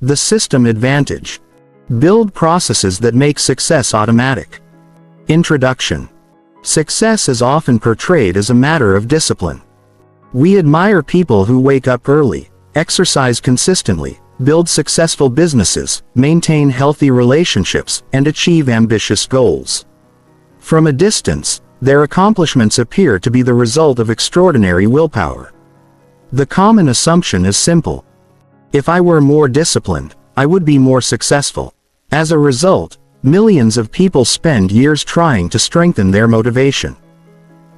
The system advantage. Build processes that make success automatic. Introduction. Success is often portrayed as a matter of discipline. We admire people who wake up early, exercise consistently, build successful businesses, maintain healthy relationships, and achieve ambitious goals. From a distance, their accomplishments appear to be the result of extraordinary willpower. The common assumption is simple. If I were more disciplined, I would be more successful. As a result, millions of people spend years trying to strengthen their motivation.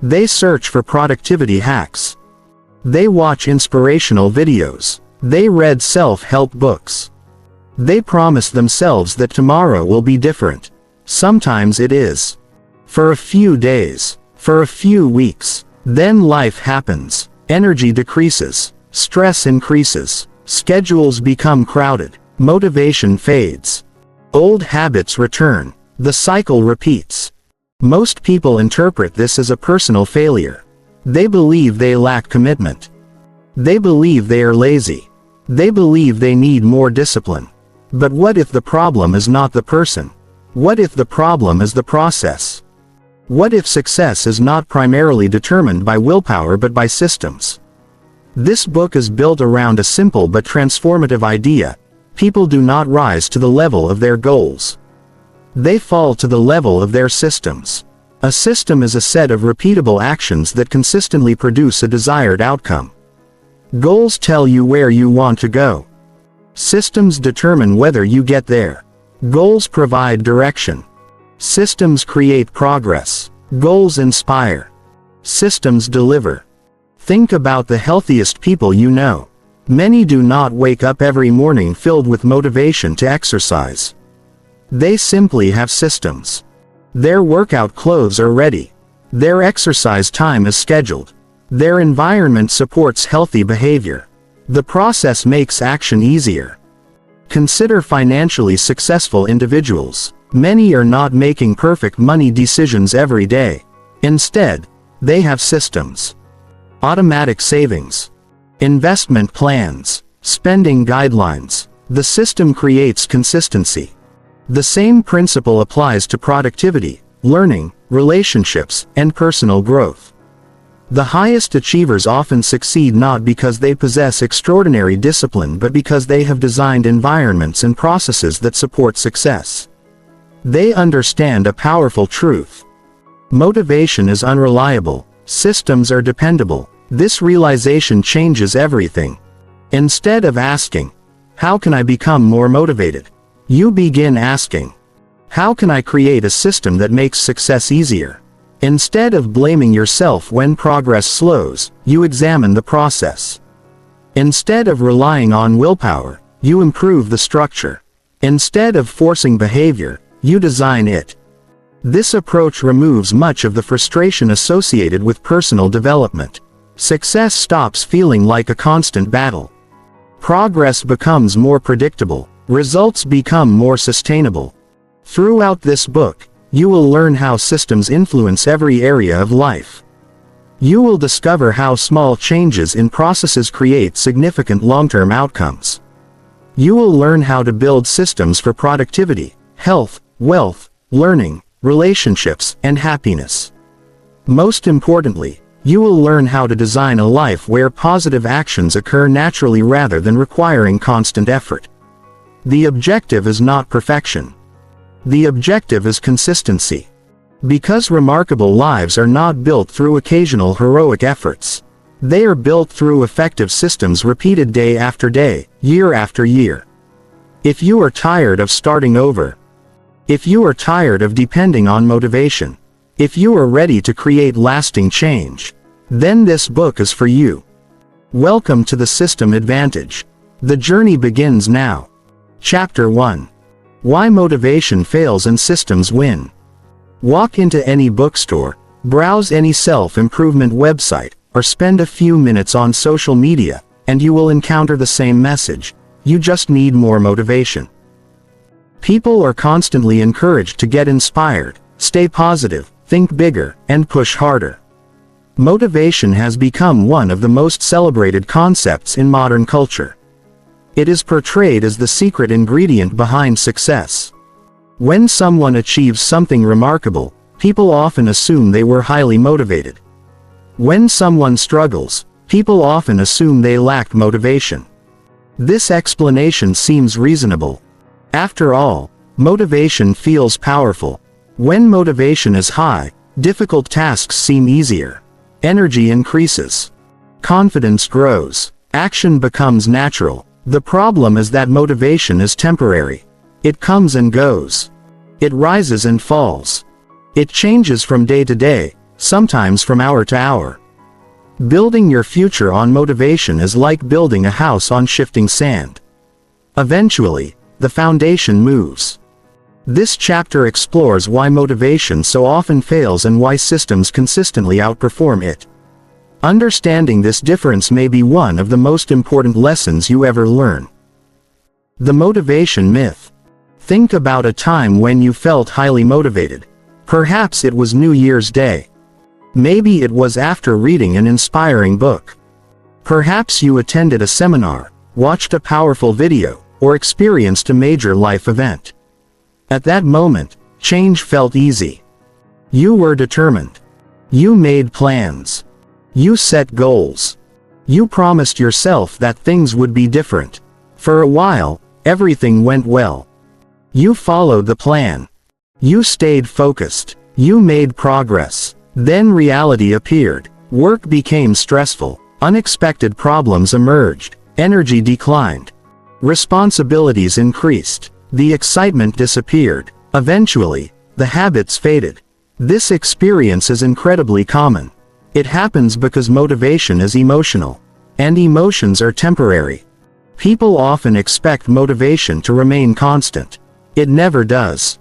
They search for productivity hacks. They watch inspirational videos. They read self-help books. They promise themselves that tomorrow will be different. Sometimes it is. For a few days, for a few weeks. Then life happens. Energy decreases. Stress increases. Schedules become crowded. Motivation fades. Old habits return. The cycle repeats. Most people interpret this as a personal failure. They believe they lack commitment. They believe they are lazy. They believe they need more discipline. But what if the problem is not the person? What if the problem is the process? What if success is not primarily determined by willpower but by systems? This book is built around a simple but transformative idea. People do not rise to the level of their goals. They fall to the level of their systems. A system is a set of repeatable actions that consistently produce a desired outcome. Goals tell you where you want to go. Systems determine whether you get there. Goals provide direction. Systems create progress. Goals inspire. Systems deliver. Think about the healthiest people you know. Many do not wake up every morning filled with motivation to exercise. They simply have systems. Their workout clothes are ready. Their exercise time is scheduled. Their environment supports healthy behavior. The process makes action easier. Consider financially successful individuals. Many are not making perfect money decisions every day. Instead, they have systems. Automatic savings. Investment plans. Spending guidelines. The system creates consistency. The same principle applies to productivity, learning, relationships, and personal growth. The highest achievers often succeed not because they possess extraordinary discipline but because they have designed environments and processes that support success. They understand a powerful truth. Motivation is unreliable. Systems are dependable. This realization changes everything. Instead of asking, "How can I become more motivated?" you begin asking, "How can I create a system that makes success easier?" Instead of blaming yourself when progress slows, you examine the process. Instead of relying on willpower, you improve the structure. Instead of forcing behavior, you design it. This approach removes much of the frustration associated with personal development. Success stops feeling like a constant battle. Progress becomes more predictable. Results become more sustainable. Throughout this book, you will learn how systems influence every area of life. You will discover how small changes in processes create significant long-term outcomes. You will learn how to build systems for productivity, health, wealth, learning, relationships, and happiness. Most importantly, you will learn how to design a life where positive actions occur naturally rather than requiring constant effort. The objective is not perfection. The objective is consistency. Because remarkable lives are not built through occasional heroic efforts. They are built through effective systems repeated day after day, year after year. If you are tired of starting over, if you are tired of depending on motivation, if you are ready to create lasting change, then this book is for you. Welcome to the System Advantage. The journey begins now. Chapter 1. Why motivation fails and systems win. Walk into any bookstore, browse any self-improvement website, or spend a few minutes on social media, and you will encounter the same message: you just need more motivation. People are constantly encouraged to get inspired, stay positive, think bigger, and push harder. Motivation has become one of the most celebrated concepts in modern culture. It is portrayed as the secret ingredient behind success. When someone achieves something remarkable, people often assume they were highly motivated. When someone struggles, people often assume they lacked motivation. This explanation seems reasonable. After all, motivation feels powerful. When motivation is high, difficult tasks seem easier. Energy increases. Confidence grows. Action becomes natural. The problem is that motivation is temporary. It comes and goes. It rises and falls. It changes from day to day, sometimes from hour to hour. Building your future on motivation is like building a house on shifting sand. Eventually, the foundation moves. This chapter explores why motivation so often fails and why systems consistently outperform it. Understanding this difference may be one of the most important lessons you ever learn. The motivation myth. Think about a time when you felt highly motivated. Perhaps it was New Year's Day. Maybe it was after reading an inspiring book. Perhaps you attended a seminar, watched a powerful video, or experienced a major life event. At that moment, change felt easy. You were determined. You made plans. You set goals. You promised yourself that things would be different. For a while, everything went well. You followed the plan. You stayed focused. You made progress. Then reality appeared. Work became stressful. Unexpected problems emerged. Energy declined. Responsibilities increased. The excitement disappeared. Eventually, the habits faded. This experience is incredibly common. It happens because motivation is emotional. And emotions are temporary. People often expect motivation to remain constant. It never does.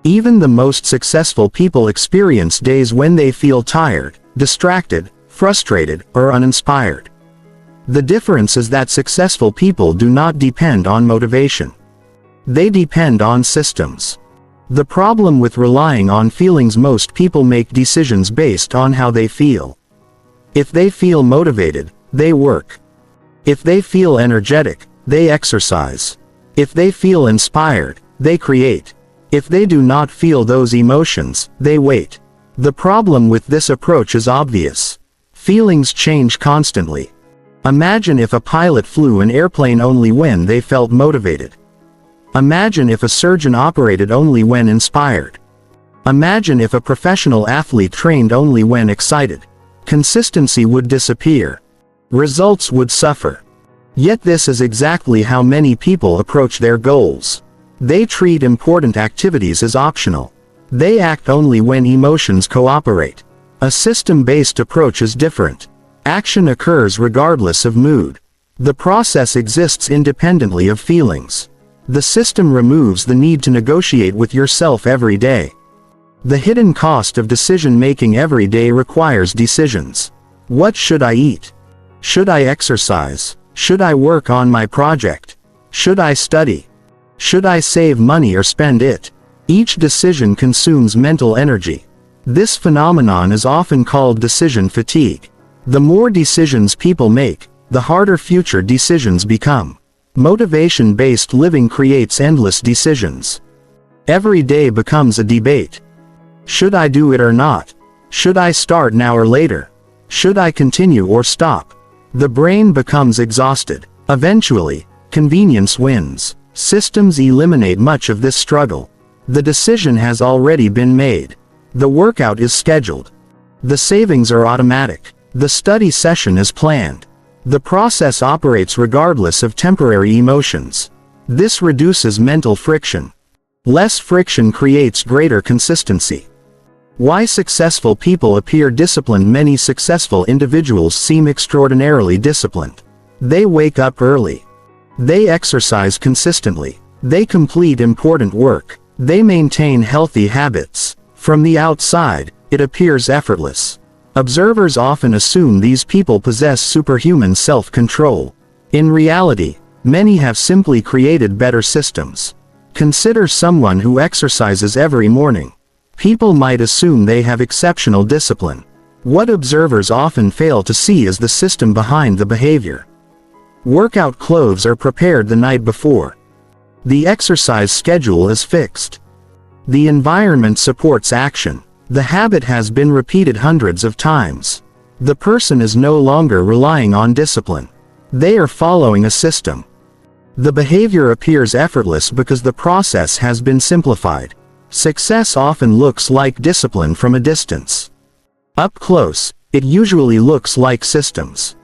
Even the most successful people experience days when they feel tired, distracted, frustrated, or uninspired. The difference is that successful people do not depend on motivation. They depend on systems. The problem with relying on feelings: most people make decisions based on how they feel. If they feel motivated, they work. If they feel energetic, they exercise. If they feel inspired, they create. If they do not feel those emotions, they wait. The problem with this approach is obvious. Feelings change constantly. Imagine if a pilot flew an airplane only when they felt motivated. Imagine if a surgeon operated only when inspired. Imagine if a professional athlete trained only when excited. Consistency would disappear. Results would suffer. Yet this is exactly how many people approach their goals. They treat important activities as optional. They act only when emotions cooperate. A system-based approach is different. Action occurs regardless of mood. The process exists independently of feelings. The system removes the need to negotiate with yourself every day. The hidden cost of decision-making every day requires decisions. What should I eat? Should I exercise? Should I work on my project? Should I study? Should I save money or spend it? Each decision consumes mental energy. This phenomenon is often called decision fatigue. The more decisions people make, the harder future decisions become. Motivation-based living creates endless decisions. Every day becomes a debate. Should I do it or not? Should I start now or later? Should I continue or stop? The brain becomes exhausted. Eventually, convenience wins. Systems eliminate much of this struggle. The decision has already been made. The workout is scheduled. The savings are automatic. The study session is planned. The process operates regardless of temporary emotions. This reduces mental friction. Less friction creates greater consistency. Why successful people appear disciplined? Many successful individuals seem extraordinarily disciplined. They wake up early. They exercise consistently. They complete important work. They maintain healthy habits. From the outside, it appears effortless. Observers often assume these people possess superhuman self-control. In reality, many have simply created better systems. Consider someone who exercises every morning. People might assume they have exceptional discipline. What observers often fail to see is the system behind the behavior. Workout clothes are prepared the night before. The exercise schedule is fixed. The environment supports action. The habit has been repeated hundreds of times. The person is no longer relying on discipline. They are following a system. The behavior appears effortless because the process has been simplified. Success often looks like discipline from a distance. Up close, it usually looks like systems.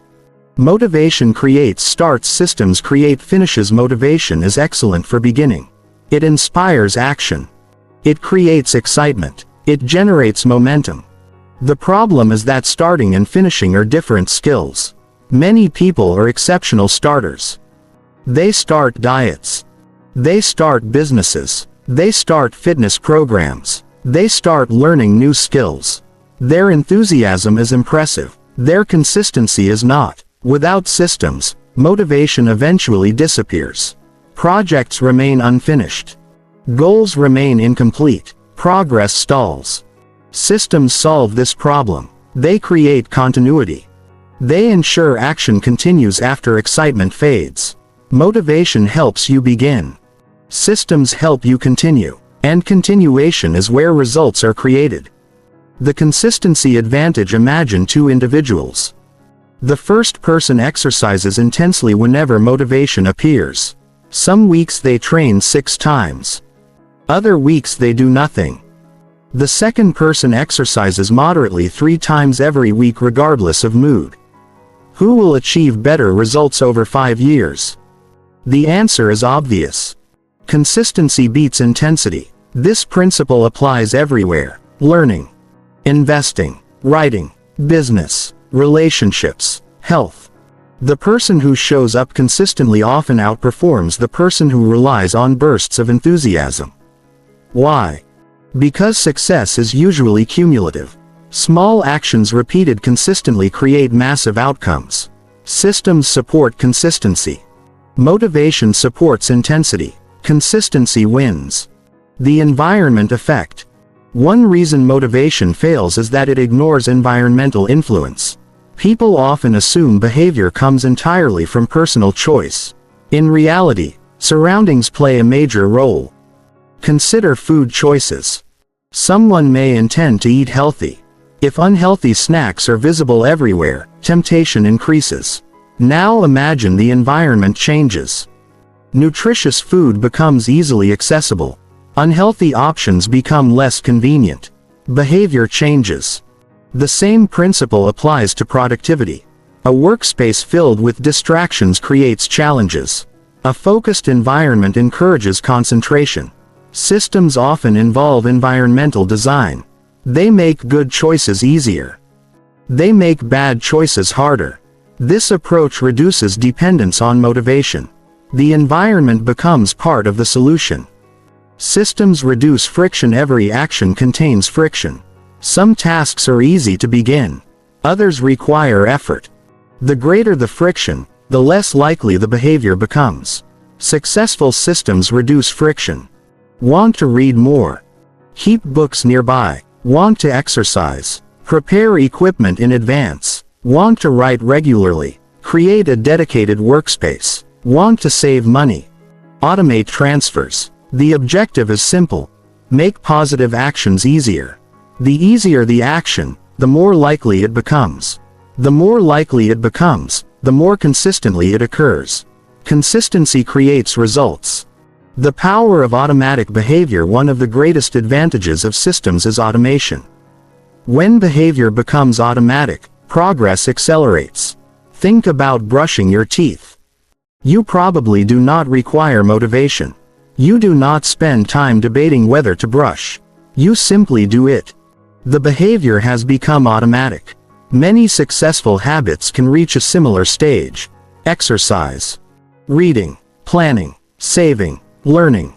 Motivation creates starts, systems create finishes. Motivation is excellent for beginning. It inspires action. It creates excitement. It generates momentum. The problem is that starting and finishing are different skills. Many people are exceptional starters. They start diets. They start businesses. They start fitness programs. They start learning new skills. Their enthusiasm is impressive. Their consistency is not. Without systems, motivation eventually disappears. Projects remain unfinished. Goals remain incomplete. Progress stalls. Systems solve this problem. They create continuity. They ensure action continues after excitement fades. Motivation helps you begin. Systems help you continue. And continuation is where results are created. The consistency advantage. Imagine two individuals. The first person exercises intensely whenever motivation appears. Some weeks they train 6 times. Other weeks they do nothing. The second person exercises moderately 3 times every week regardless of mood. Who will achieve better results over 5 years? The answer is obvious. Consistency beats intensity. This principle applies everywhere. Learning, investing, writing, business, relationships, health. The person who shows up consistently often outperforms the person who relies on bursts of enthusiasm. Why? Because success is usually cumulative. Small actions repeated consistently create massive outcomes. Systems support consistency. Motivation supports intensity. Consistency wins. The environment effect. One reason motivation fails is that it ignores environmental influence. People often assume behavior comes entirely from personal choice. In reality, surroundings play a major role. Consider food choices. Someone may intend to eat healthy. If unhealthy snacks are visible everywhere, temptation increases. Now imagine the environment changes. Nutritious food becomes easily accessible. Unhealthy options become less convenient. Behavior changes. The same principle applies to productivity. A workspace filled with distractions creates challenges. A focused environment encourages concentration. Systems often involve environmental design. They make good choices easier. They make bad choices harder. This approach reduces dependence on motivation. The environment becomes part of the solution. Systems reduce friction. Every action contains friction. Some tasks are easy to begin. Others require effort. The greater the friction, the less likely the behavior becomes. Successful systems reduce friction. Want to read more? Keep books nearby. Want to exercise? Prepare equipment in advance. Want to write regularly? Create a dedicated workspace. Want to save money? Automate transfers. The objective is simple. Make positive actions easier. The easier the action, the more likely it becomes. The more likely it becomes, the more consistently it occurs. Consistency creates results. The power of automatic behavior. One of the greatest advantages of systems is automation. When behavior becomes automatic, progress accelerates. Think about brushing your teeth. You probably do not require motivation. You do not spend time debating whether to brush. You simply do it. The behavior has become automatic. Many successful habits can reach a similar stage. Exercise, reading, planning, saving, learning.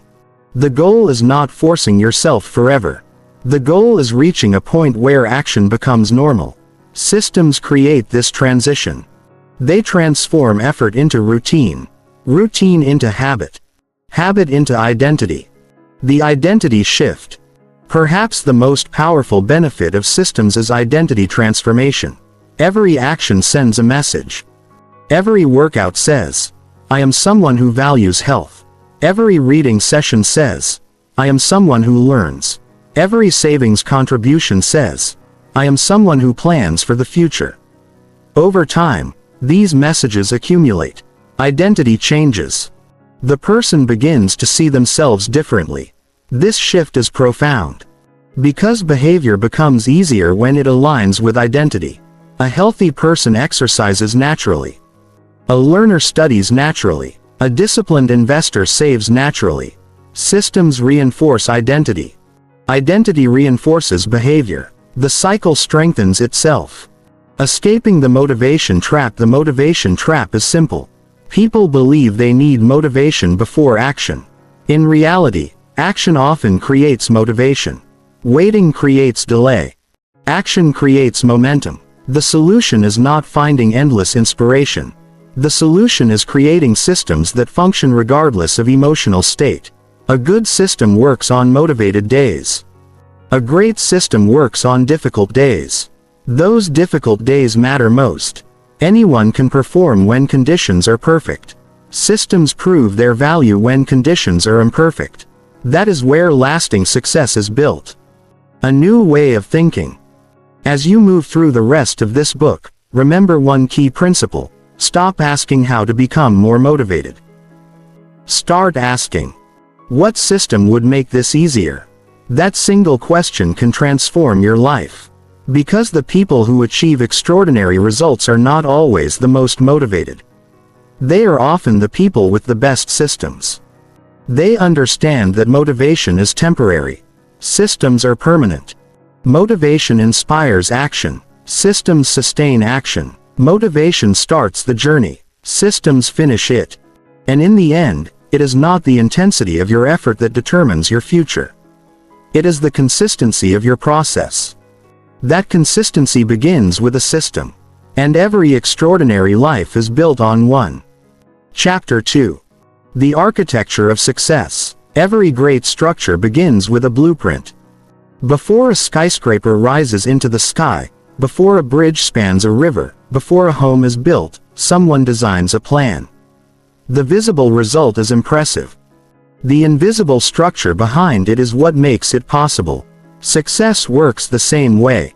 The goal is not forcing yourself forever. The goal is reaching a point where action becomes normal. Systems create this transition. They transform effort into routine, routine into habit, habit into identity. The identity shift. Perhaps the most powerful benefit of systems is identity transformation. Every action sends a message. Every workout says, I am someone who values health. Every reading session says, I am someone who learns. Every savings contribution says, I am someone who plans for the future. Over time, these messages accumulate. Identity changes. The person begins to see themselves differently. This shift is profound. Because behavior becomes easier when it aligns with identity. A healthy person exercises naturally. A learner studies naturally. A disciplined investor saves naturally. Systems reinforce identity. Identity reinforces behavior. The cycle strengthens itself. Escaping the motivation trap. The motivation trap is simple. People believe they need motivation before action. In reality, action often creates motivation. Waiting creates delay. Action creates momentum. The solution is not finding endless inspiration. The solution is creating systems that function regardless of emotional state. A good system works on motivated days. A great system works on difficult days. Those difficult days matter most. Anyone can perform when conditions are perfect. Systems prove their value when conditions are imperfect. That is where lasting success is built. A new way of thinking. As you move through the rest of this book, remember one key principle. Stop asking how to become more motivated. Start asking, what system would make this easier? That single question can transform your life. Because the people who achieve extraordinary results are not always the most motivated. They are often the people with the best systems. They understand that motivation is temporary. Systems are permanent. Motivation inspires action. Systems sustain action. Motivation starts the journey. Systems finish it. And in the end, it is not the intensity of your effort that determines your future. It is the consistency of your process. That consistency begins with a system. And every extraordinary life is built on one. Chapter 2. The Architecture of Success. Every great structure begins with a blueprint. Before a skyscraper rises into the sky, before a bridge spans a river, before a home is built, someone designs a plan. The visible result is impressive. The invisible structure behind it is what makes it possible. Success works the same way.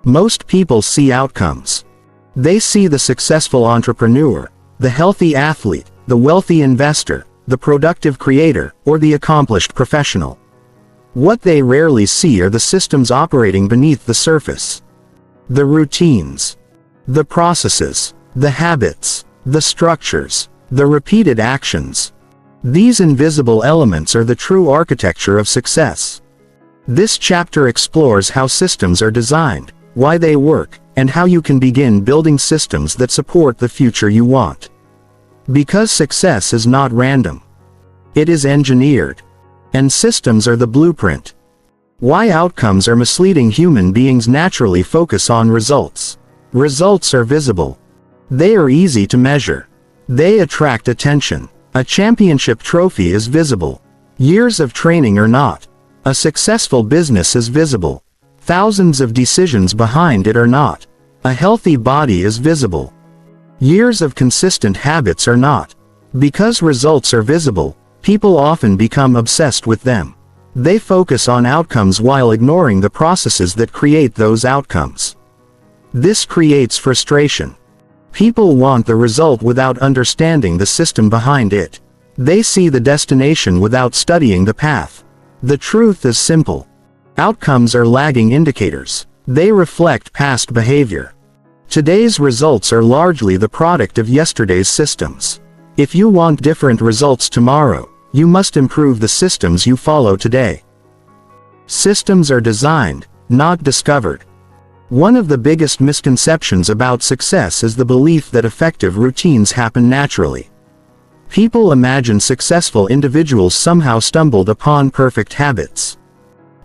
Most people see outcomes. They see the successful entrepreneur, the healthy athlete, the wealthy investor, the productive creator, or the accomplished professional. What they rarely see are the systems operating beneath the surface. The routines, the processes, the habits, the structures, the repeated actions. These invisible elements are the true architecture of success. This chapter explores how systems are designed, why they work, and how you can begin building systems that support the future you want. Because success is not random. It is engineered. And systems are the blueprint. Why outcomes are misleading. Human beings naturally focus on results. Results are visible. They are easy to measure. They attract attention. A championship trophy is visible. Years of training are not. A successful business is visible. Thousands of decisions behind it are not. A healthy body is visible. Years of consistent habits are not. Because results are visible, people often become obsessed with them. They focus on outcomes while ignoring the processes that create those outcomes. This creates frustration. People want the result without understanding the system behind it. They see the destination without studying the path. The truth is simple. Outcomes are lagging indicators. They reflect past behavior. Today's results are largely the product of yesterday's systems. If you want different results tomorrow, you must improve the systems you follow today. Systems are designed, not discovered. One of the biggest misconceptions about success is the belief that effective routines happen naturally. People imagine successful individuals somehow stumbled upon perfect habits.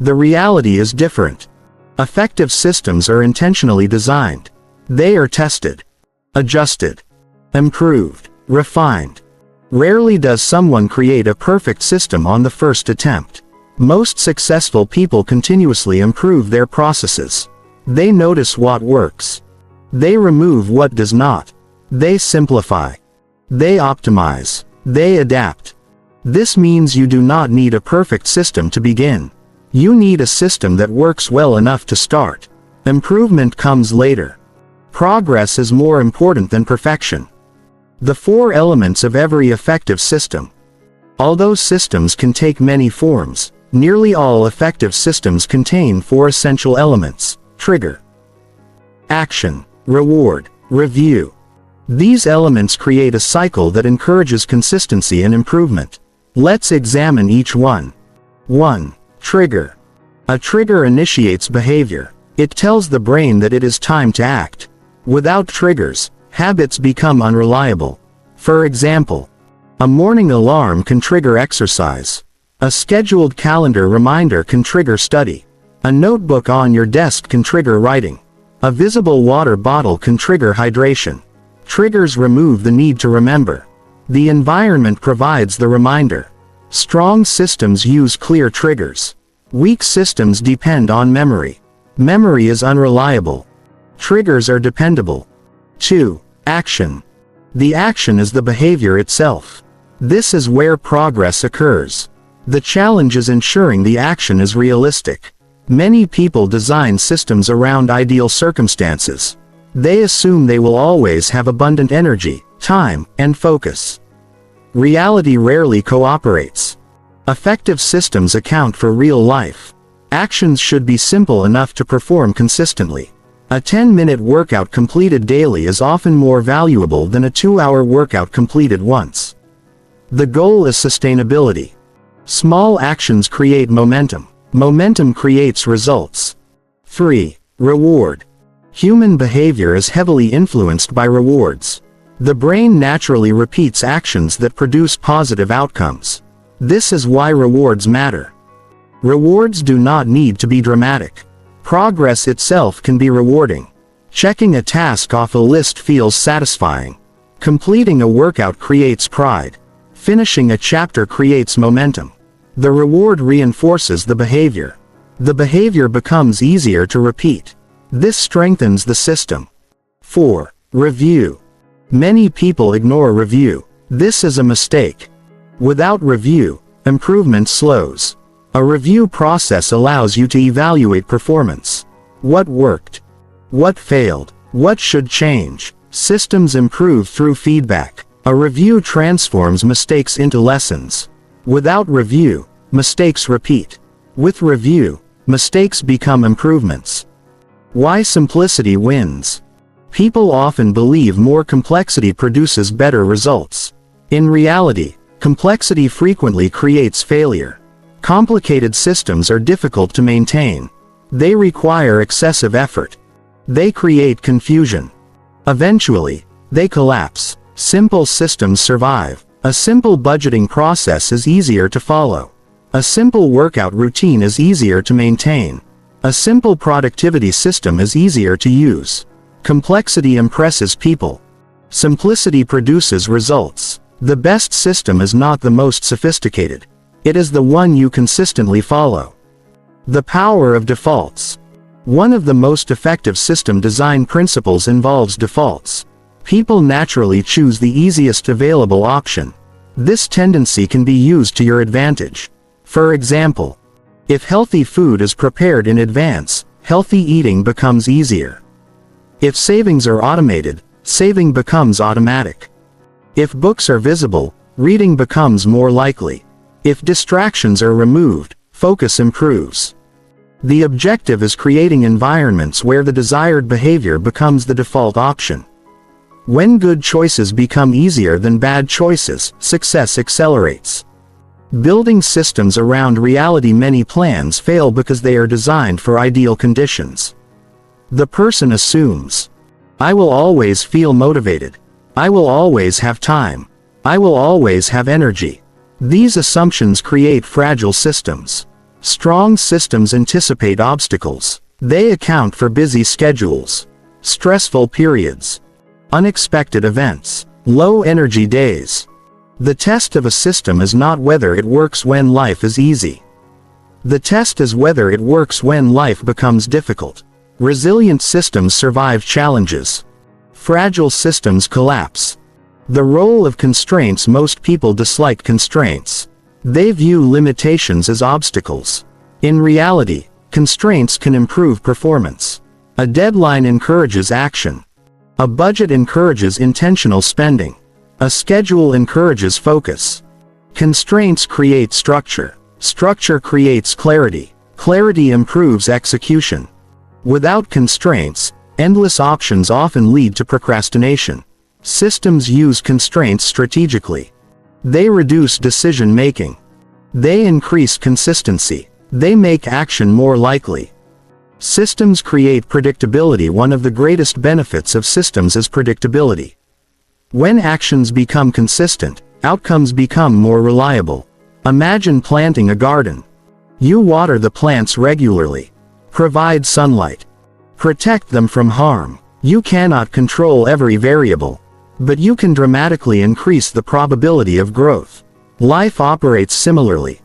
The reality is different. Effective systems are intentionally designed. They are tested, adjusted, improved, refined. Rarely does someone create a perfect system on the first attempt. Most successful people continuously improve their processes. They notice what works. They remove what does not. They simplify. They optimize. They adapt. This means you do not need a perfect system to begin. You need a system that works well enough to start. Improvement comes later. Progress is more important than perfection. The 4 elements of every effective system. Although systems can take many forms, nearly all effective systems contain 4 essential elements: trigger, action, reward, review. These elements create a cycle that encourages consistency and improvement. Let's examine each one. 1. Trigger. A trigger initiates behavior. It tells the brain that it is time to act. Without triggers, habits become unreliable. For example, a morning alarm can trigger exercise. A scheduled calendar reminder can trigger study. A notebook on your desk can trigger writing. A visible water bottle can trigger hydration. Triggers remove the need to remember. The environment provides the reminder. Strong systems use clear triggers. Weak systems depend on memory. Memory is unreliable. Triggers are dependable. 2. Action. The action is the behavior itself. This is where progress occurs. The challenge is ensuring the action is realistic. Many people design systems around ideal circumstances. They assume they will always have abundant energy, time, and focus. Reality rarely cooperates. Effective systems account for real life. Actions should be simple enough to perform consistently. A 10-minute workout completed daily is often more valuable than a 2-hour workout completed once. The goal is sustainability. Small actions create momentum. Momentum creates results. 3. Reward. Human behavior is heavily influenced by rewards. The brain naturally repeats actions that produce positive outcomes. This is why rewards matter. Rewards do not need to be dramatic. Progress itself can be rewarding. Checking a task off a list feels satisfying. Completing a workout creates pride. Finishing a chapter creates momentum. The reward reinforces the behavior. The behavior becomes easier to repeat. This strengthens the system. 4. Review. Many people ignore review. This is a mistake. Without review, improvement slows. A review process allows you to evaluate performance. What worked? What failed? What should change? Systems improve through feedback. A review transforms mistakes into lessons. Without review, mistakes repeat. With review, mistakes become improvements. Why simplicity wins? People often believe more complexity produces better results. In reality, complexity frequently creates failure. Complicated systems are difficult to maintain. They require excessive effort. They create confusion. Eventually, they collapse. Simple systems survive. A simple budgeting process is easier to follow. A simple workout routine is easier to maintain. A simple productivity system is easier to use. Complexity impresses people. Simplicity produces results. The best system is not the most sophisticated. It is the one you consistently follow. The power of defaults. One of the most effective system design principles involves defaults. People naturally choose the easiest available option. This tendency can be used to your advantage. For example, if healthy food is prepared in advance, healthy eating becomes easier. If savings are automated, saving becomes automatic. If books are visible, reading becomes more likely. If distractions are removed, focus improves. The objective is creating environments where the desired behavior becomes the default option. When good choices become easier than bad choices, success accelerates. Building systems around reality. Many plans fail because they are designed for ideal conditions. The person assumes, I will always feel motivated. I will always have time. I will always have energy. These assumptions create fragile systems. Strong systems anticipate obstacles. They account for busy schedules, stressful periods, unexpected events, low energy days. The test of a system is not whether it works when life is easy. The test is whether it works when life becomes difficult. Resilient systems survive challenges. Fragile systems collapse. The role of constraints. Most people dislike constraints. They view limitations as obstacles. In reality, constraints can improve performance. A deadline encourages action. A budget encourages intentional spending. A schedule encourages focus. Constraints create structure. Structure creates clarity. Clarity improves execution. Without constraints, endless options often lead to procrastination. Systems use constraints strategically. They reduce decision-making. They increase consistency. They make action more likely. Systems create predictability. One of the greatest benefits of systems is predictability. When actions become consistent, outcomes become more reliable. Imagine planting a garden. You water the plants regularly. Provide sunlight. Protect them from harm. You cannot control every variable, but you can dramatically increase the probability of growth. Life operates similarly.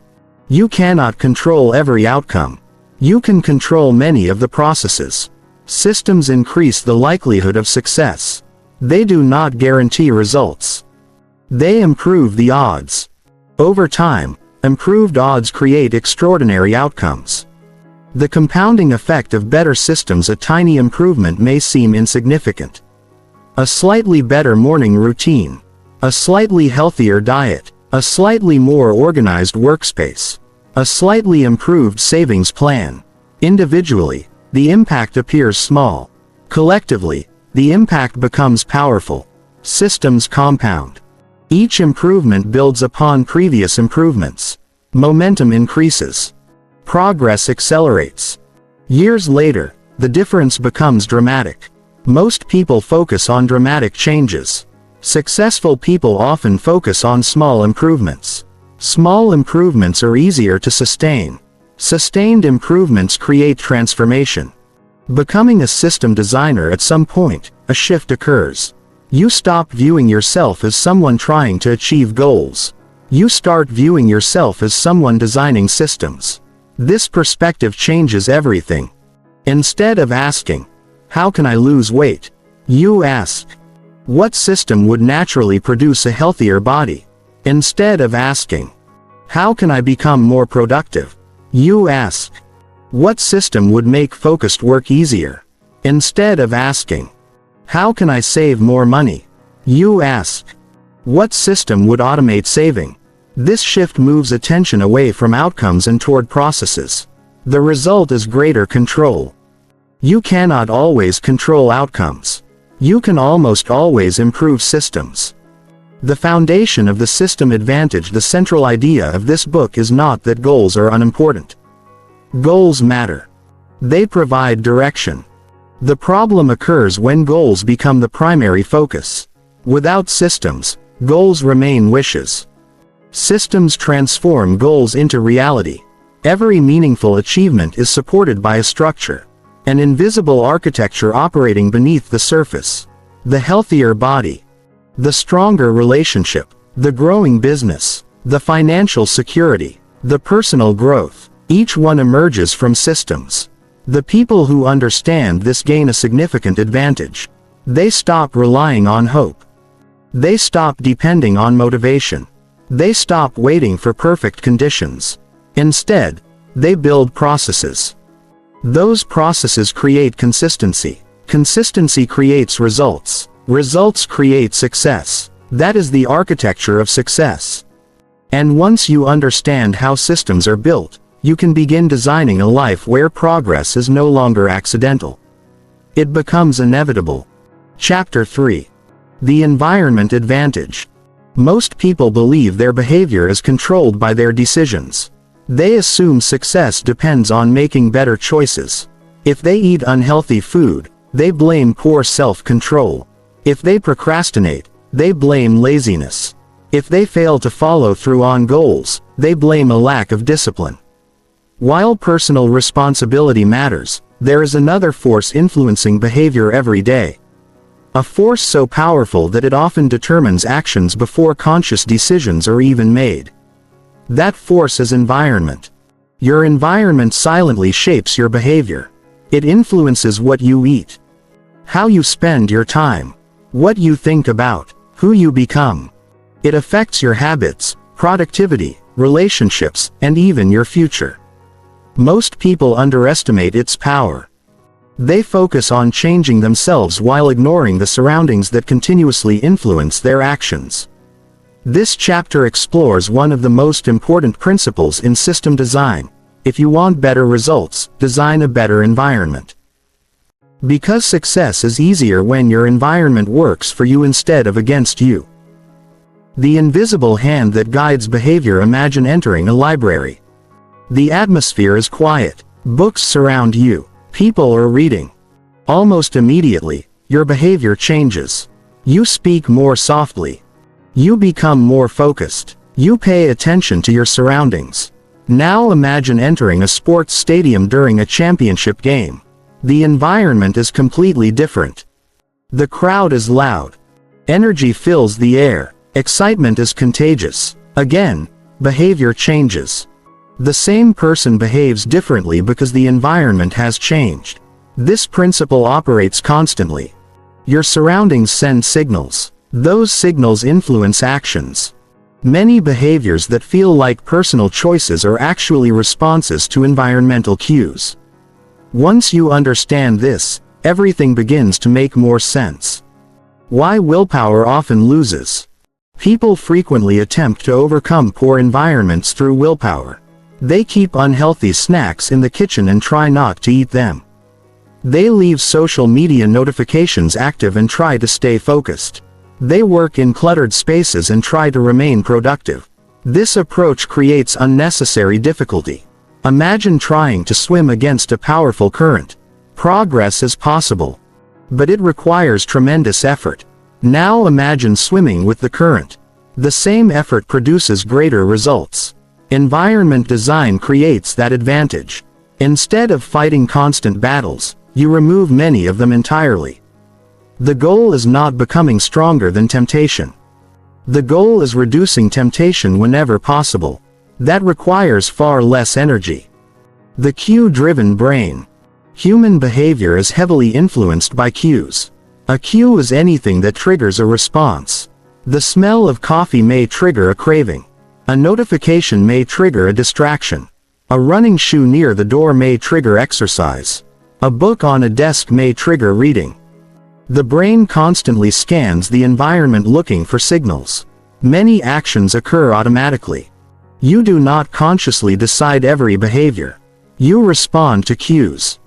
You cannot control every outcome. You can control many of the processes. Systems increase the likelihood of success. They do not guarantee results. They improve the odds. Over time, improved odds create extraordinary outcomes. The compounding effect of better systems. A tiny improvement may seem insignificant. A slightly better morning routine. A slightly healthier diet. A slightly more organized workspace. A slightly improved savings plan. Individually, the impact appears small. Collectively, the impact becomes powerful. Systems compound. Each improvement builds upon previous improvements. Momentum increases. Progress accelerates. Years later, the difference becomes dramatic. Most people focus on dramatic changes. Successful people often focus on small improvements. Small improvements are easier to sustain. Sustained improvements create transformation. Becoming a system designer. At some point, a shift occurs. You stop viewing yourself as someone trying to achieve goals. You start viewing yourself as someone designing systems. This perspective changes everything. Instead of asking, "How can I lose weight?" you ask, "What system would naturally produce a healthier body?" Instead of asking, "How can I become more productive?" you ask, "What system would make focused work easier?" Instead of asking, "How can I save more money?" you ask, "What system would automate saving?" This shift moves attention away from outcomes and toward processes. The result is greater control. You cannot always control outcomes. You can almost always improve systems. The foundation of the system advantage. The central idea of this book is not that goals are unimportant. Goals matter. They provide direction. The problem occurs when goals become the primary focus. Without systems, goals remain wishes. Systems transform goals into reality. Every meaningful achievement is supported by a structure. An invisible architecture operating beneath the surface. The healthier body. The stronger relationship. The growing business. The financial security. The personal growth. Each one emerges from systems. The people who understand this gain a significant advantage. They stop relying on hope. They stop depending on motivation. They stop waiting for perfect conditions. Instead, they build processes. Those processes create consistency. Consistency creates results. Results create success. That is the architecture of success. And once you understand how systems are built, you can begin designing a life where progress is no longer accidental. It becomes inevitable. Chapter 3. The environment advantage. Most people believe their behavior is controlled by their decisions. They assume success depends on making better choices. If they eat unhealthy food, they blame poor self-control. If they procrastinate, they blame laziness. If they fail to follow through on goals, they blame a lack of discipline. While personal responsibility matters, there is another force influencing behavior every day. A force so powerful that it often determines actions before conscious decisions are even made. That force is environment. Your environment silently shapes your behavior. It influences what you eat, how you spend your time, What you think about, who you become. It affects your habits, productivity, relationships, and even your future. Most people underestimate its power. They focus on changing themselves while ignoring the surroundings that continuously influence their actions. This chapter explores one of the most important principles in system design. If you want better results, design a better environment. Because success is easier when your environment works for you instead of against you. The invisible hand that guides behavior. Imagine entering a library. The atmosphere is quiet. Books surround you. People are reading. Almost immediately, your behavior changes. You speak more softly. You become more focused. You pay attention to your surroundings. Now imagine entering a sports stadium during a championship game. The environment is completely different. The crowd is loud. Energy fills the air. Excitement is contagious. Again, behavior changes. The same person behaves differently because the environment has changed. This principle operates constantly. Your surroundings send signals. Those signals influence actions. Many behaviors that feel like personal choices are actually responses to environmental cues. Once you understand this, everything begins to make more sense. Why willpower often loses. People frequently attempt to overcome poor environments through willpower. They keep unhealthy snacks in the kitchen and try not to eat them. They leave social media notifications active and try to stay focused. They work in cluttered spaces and try to remain productive. This approach creates unnecessary difficulty. Imagine trying to swim against a powerful current. Progress is possible, but it requires tremendous effort. Now imagine swimming with the current. The same effort produces greater results. Environment design creates that advantage. Instead of fighting constant battles, you remove many of them entirely. The goal is not becoming stronger than temptation. The goal is reducing temptation whenever possible. That requires far less energy. The cue-driven brain. Human behavior is heavily influenced by cues. A cue is anything that triggers a response. The smell of coffee may trigger a craving. A notification may trigger a distraction. A running shoe near the door may trigger exercise. A book on a desk may trigger reading. The brain constantly scans the environment looking for signals. Many actions occur automatically. You do not consciously decide every behavior. You respond to cues.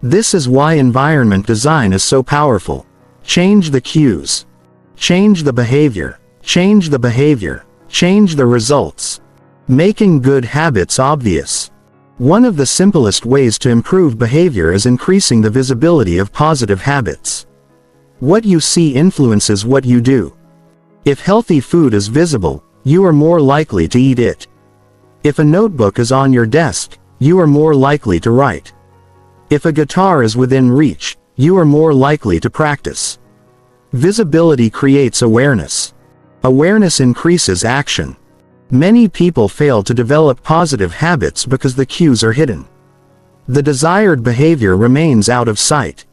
This is why environment design is so powerful. Change the cues. Change the behavior. Change the behavior. Change the results. Making good habits obvious. One of the simplest ways to improve behavior is increasing the visibility of positive habits. What you see influences what you do. If healthy food is visible, you are more likely to eat it. If a notebook is on your desk, you are more likely to write. If a guitar is within reach, you are more likely to practice. Visibility creates awareness. Awareness increases action. Many people fail to develop positive habits because the cues are hidden. The desired behavior remains out of sight.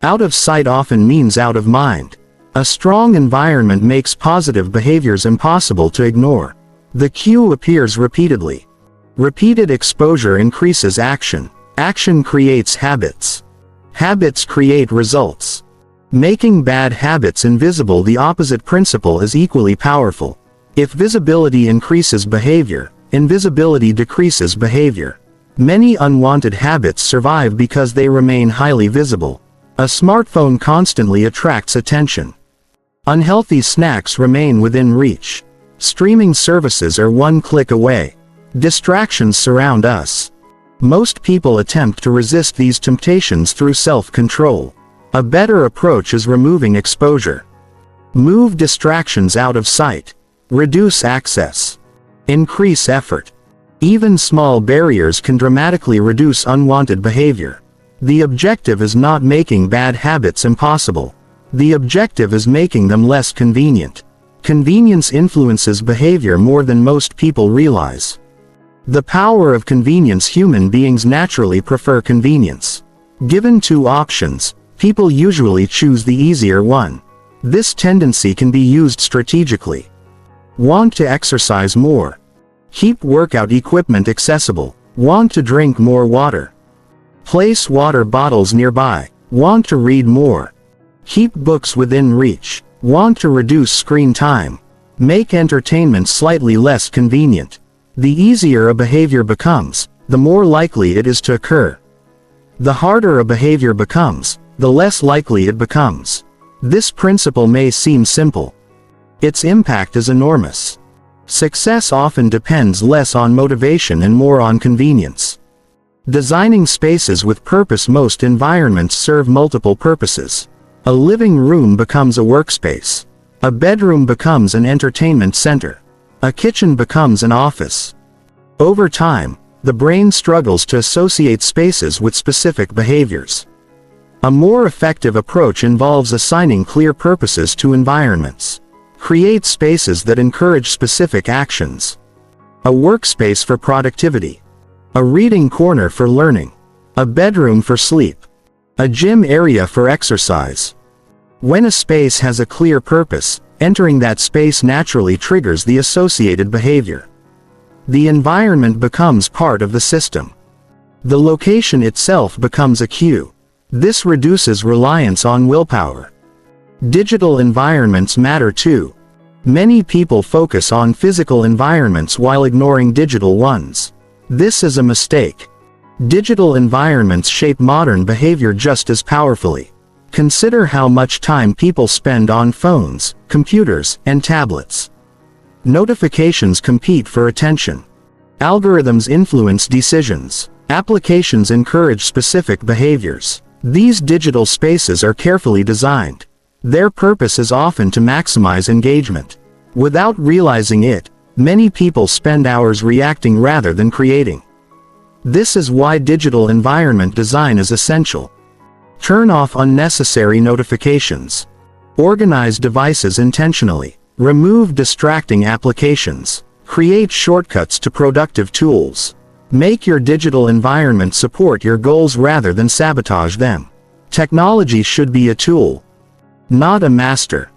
Out of sight often means out of mind. A strong environment makes positive behaviors impossible to ignore. The cue appears repeatedly. Repeated exposure increases action. Action creates habits. Habits create results. Making bad habits invisible. The opposite principle is equally powerful. If visibility increases behavior, invisibility decreases behavior. Many unwanted habits survive because they remain highly visible. A smartphone constantly attracts attention. Unhealthy snacks remain within reach. Streaming services are one click away. Distractions surround us. Most people attempt to resist these temptations through self-control. A better approach is removing exposure. Move distractions out of sight. Reduce access. Increase effort. Even small barriers can dramatically reduce unwanted behavior. The objective is not making bad habits impossible. The objective is making them less convenient. Convenience influences behavior more than most people realize. The power of convenience. Human beings naturally prefer convenience. Given two options, people usually choose the easier one. This tendency can be used strategically. Want to exercise more? Keep workout equipment accessible. Want to drink more water? Place water bottles nearby. Want to read more? Keep books within reach. Want to reduce screen time? Make entertainment slightly less convenient. The easier a behavior becomes, the more likely it is to occur. The harder a behavior becomes, the less likely it becomes. This principle may seem simple. Its impact is enormous. Success often depends less on motivation and more on convenience. Designing spaces with purpose. Most environments serve multiple purposes. A living room becomes a workspace. A bedroom becomes an entertainment center. A kitchen becomes an office. Over time, the brain struggles to associate spaces with specific behaviors. A more effective approach involves assigning clear purposes to environments. Create spaces that encourage specific actions. A workspace for productivity. A reading corner for learning. A bedroom for sleep. A gym area for exercise. When a space has a clear purpose, entering that space naturally triggers the associated behavior. The environment becomes part of the system. The location itself becomes a cue. This reduces reliance on willpower. Digital environments matter too. Many people focus on physical environments while ignoring digital ones. This is a mistake. Digital environments shape modern behavior just as powerfully. Consider how much time people spend on phones, computers, and tablets. Notifications compete for attention. Algorithms influence decisions. Applications encourage specific behaviors. These digital spaces are carefully designed. Their purpose is often to maximize engagement. Without realizing it, many people spend hours reacting rather than creating. This is why digital environment design is essential. Turn off unnecessary notifications. Organize devices intentionally. Remove distracting applications. Create shortcuts to productive tools. Make your digital environment support your goals rather than sabotage them. Technology should be a tool, not a master.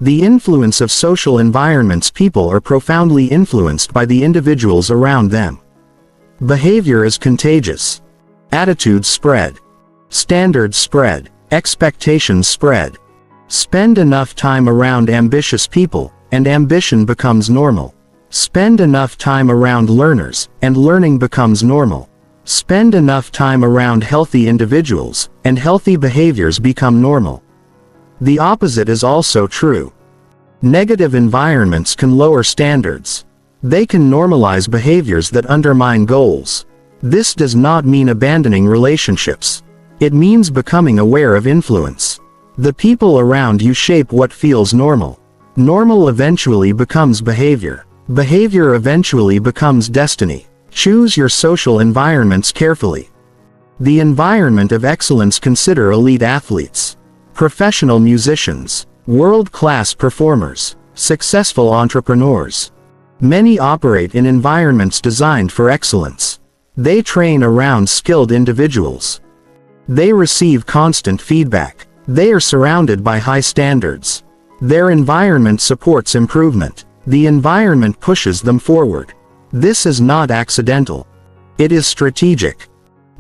The influence of social environments. People are profoundly influenced by the individuals around them. Behavior is contagious. Attitudes spread. Standards spread. Expectations spread. Spend enough time around ambitious people, and ambition becomes normal. Spend enough time around learners, and learning becomes normal. Spend enough time around healthy individuals, and healthy behaviors become normal. The opposite is also true. Negative environments can lower standards. They can normalize behaviors that undermine goals. This does not mean abandoning relationships. It means becoming aware of influence. The people around you shape what feels normal. Normal eventually becomes behavior. Behavior eventually becomes destiny. Choose your social environments carefully. The environment of excellence. Consider elite athletes, professional musicians, world-class performers, successful entrepreneurs. Many operate in environments designed for excellence. They train around skilled individuals. They receive constant feedback. They are surrounded by high standards. Their environment supports improvement. The environment pushes them forward. This is not accidental. It is strategic.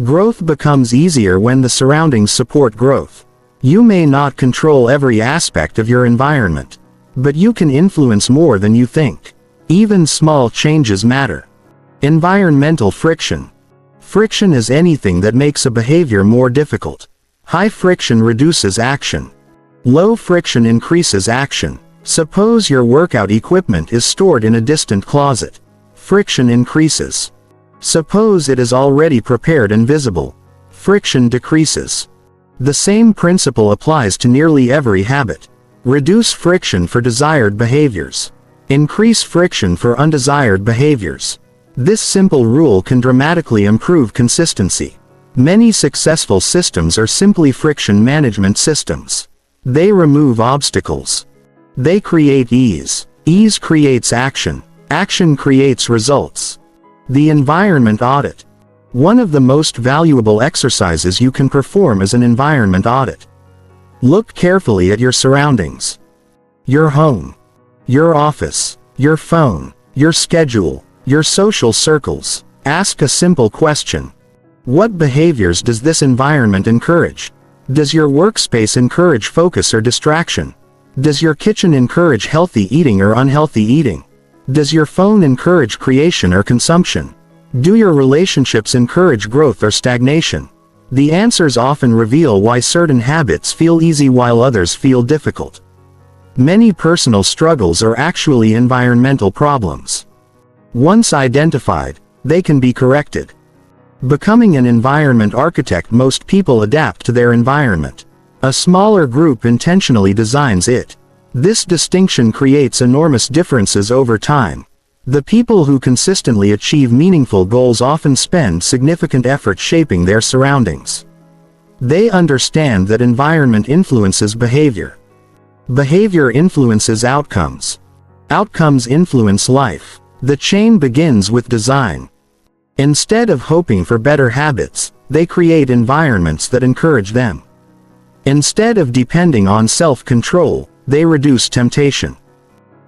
Growth becomes easier when the surroundings support growth. You may not control every aspect of your environment, but you can influence more than you think. Even small changes matter. Environmental friction. Friction is anything that makes a behavior more difficult. High friction reduces action. Low friction increases action. Suppose your workout equipment is stored in a distant closet. Friction increases. Suppose it is already prepared and visible. Friction decreases. The same principle applies to nearly every habit. Reduce friction for desired behaviors. Increase friction for undesired behaviors. This simple rule can dramatically improve consistency. Many successful systems are simply friction management systems. They remove obstacles. They create ease. Ease creates action. Action creates results. The environment audit. One of the most valuable exercises you can perform is an environment audit. Look carefully at your surroundings. Your home. Your office. Your phone. Your schedule. Your social circles. Ask a simple question. What behaviors does this environment encourage? Does your workspace encourage focus or distraction? Does your kitchen encourage healthy eating or unhealthy eating? Does your phone encourage creation or consumption? Do your relationships encourage growth or stagnation? The answers often reveal why certain habits feel easy while others feel difficult. Many personal struggles are actually environmental problems. Once identified, they can be corrected. Becoming an environment architect, most people adapt to their environment. A smaller group intentionally designs it. This distinction creates enormous differences over time. The people who consistently achieve meaningful goals often spend significant effort shaping their surroundings. They understand that environment influences behavior. Behavior influences outcomes. Outcomes influence life. The chain begins with design. Instead of hoping for better habits, they create environments that encourage them. Instead of depending on self-control, they reduce temptation.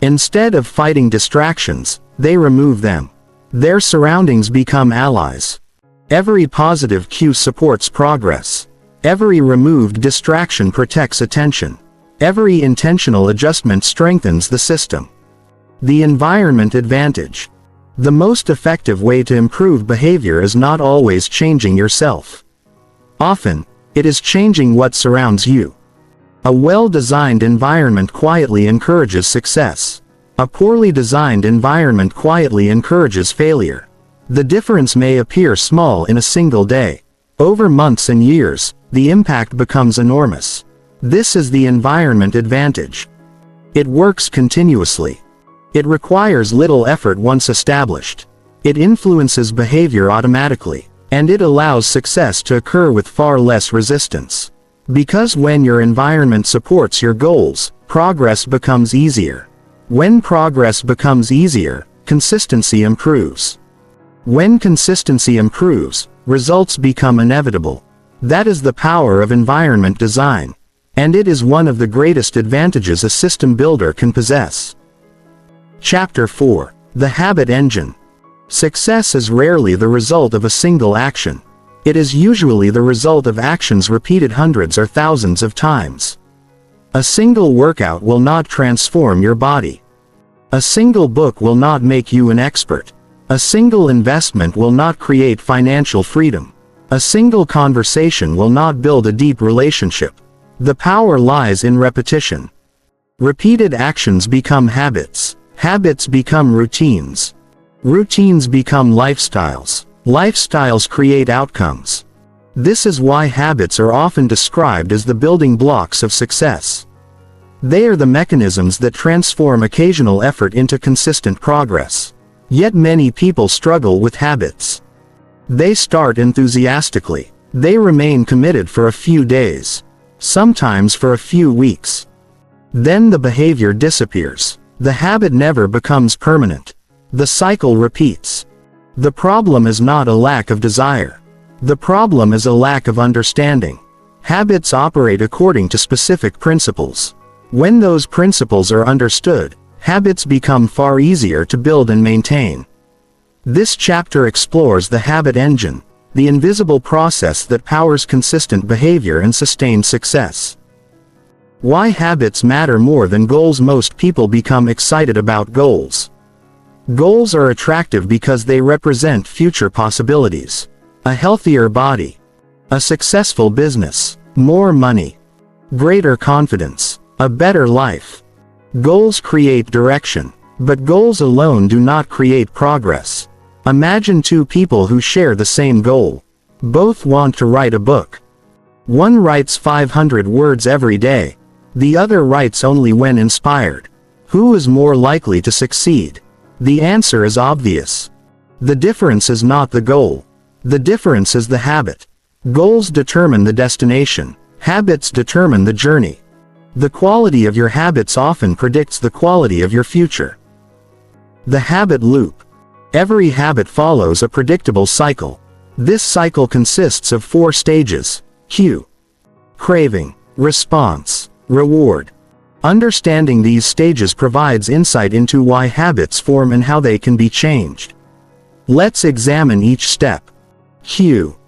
Instead of fighting distractions, they remove them. Their surroundings become allies. Every positive cue supports progress. Every removed distraction protects attention. Every intentional adjustment strengthens the system. The environment advantage. The most effective way to improve behavior is not always changing yourself. Often, it is changing what surrounds you. A well-designed environment quietly encourages success. A poorly designed environment quietly encourages failure. The difference may appear small in a single day. Over months and years, the impact becomes enormous. This is the environment advantage. It works continuously. It requires little effort once established. It influences behavior automatically, and it allows success to occur with far less resistance. Because when your environment supports your goals, progress becomes easier. When progress becomes easier, consistency improves. When consistency improves, results become inevitable. That is the power of environment design. And it is one of the greatest advantages a system builder can possess. Chapter 4. The Habit Engine. Success is rarely the result of a single action. It is usually the result of actions repeated hundreds or thousands of times. A single workout will not transform your body. A single book will not make you an expert. A single investment will not create financial freedom. A single conversation will not build a deep relationship. The power lies in repetition. Repeated actions become habits. Habits become routines. Routines become lifestyles. Lifestyles create outcomes. This is why habits are often described as the building blocks of success. They are the mechanisms that transform occasional effort into consistent progress. Yet many people struggle with habits. They start enthusiastically. They remain committed for a few days. Sometimes for a few weeks. Then the behavior disappears. The habit never becomes permanent. The cycle repeats. The problem is not a lack of desire. The problem is a lack of understanding. Habits operate according to specific principles. When those principles are understood, habits become far easier to build and maintain. This chapter explores the habit engine, the invisible process that powers consistent behavior and sustained success. Why habits matter more than goals. Most people become excited about goals. Goals are attractive because they represent future possibilities. A healthier body. A successful business. More money. Greater confidence. A better life. Goals create direction. But goals alone do not create progress. Imagine two people who share the same goal. Both want to write a book. One writes 500 words every day. The other writes only when inspired. Who is more likely to succeed? The answer is obvious. The difference is not the goal. The difference is the habit. Goals determine the destination. Habits determine the journey. The quality of your habits often predicts the quality of your future. The habit loop. Every habit follows a predictable cycle. This cycle consists of 4 stages: cue, craving, response, reward. Understanding these stages provides insight into why habits form and how they can be changed. Let's examine each step. Cue.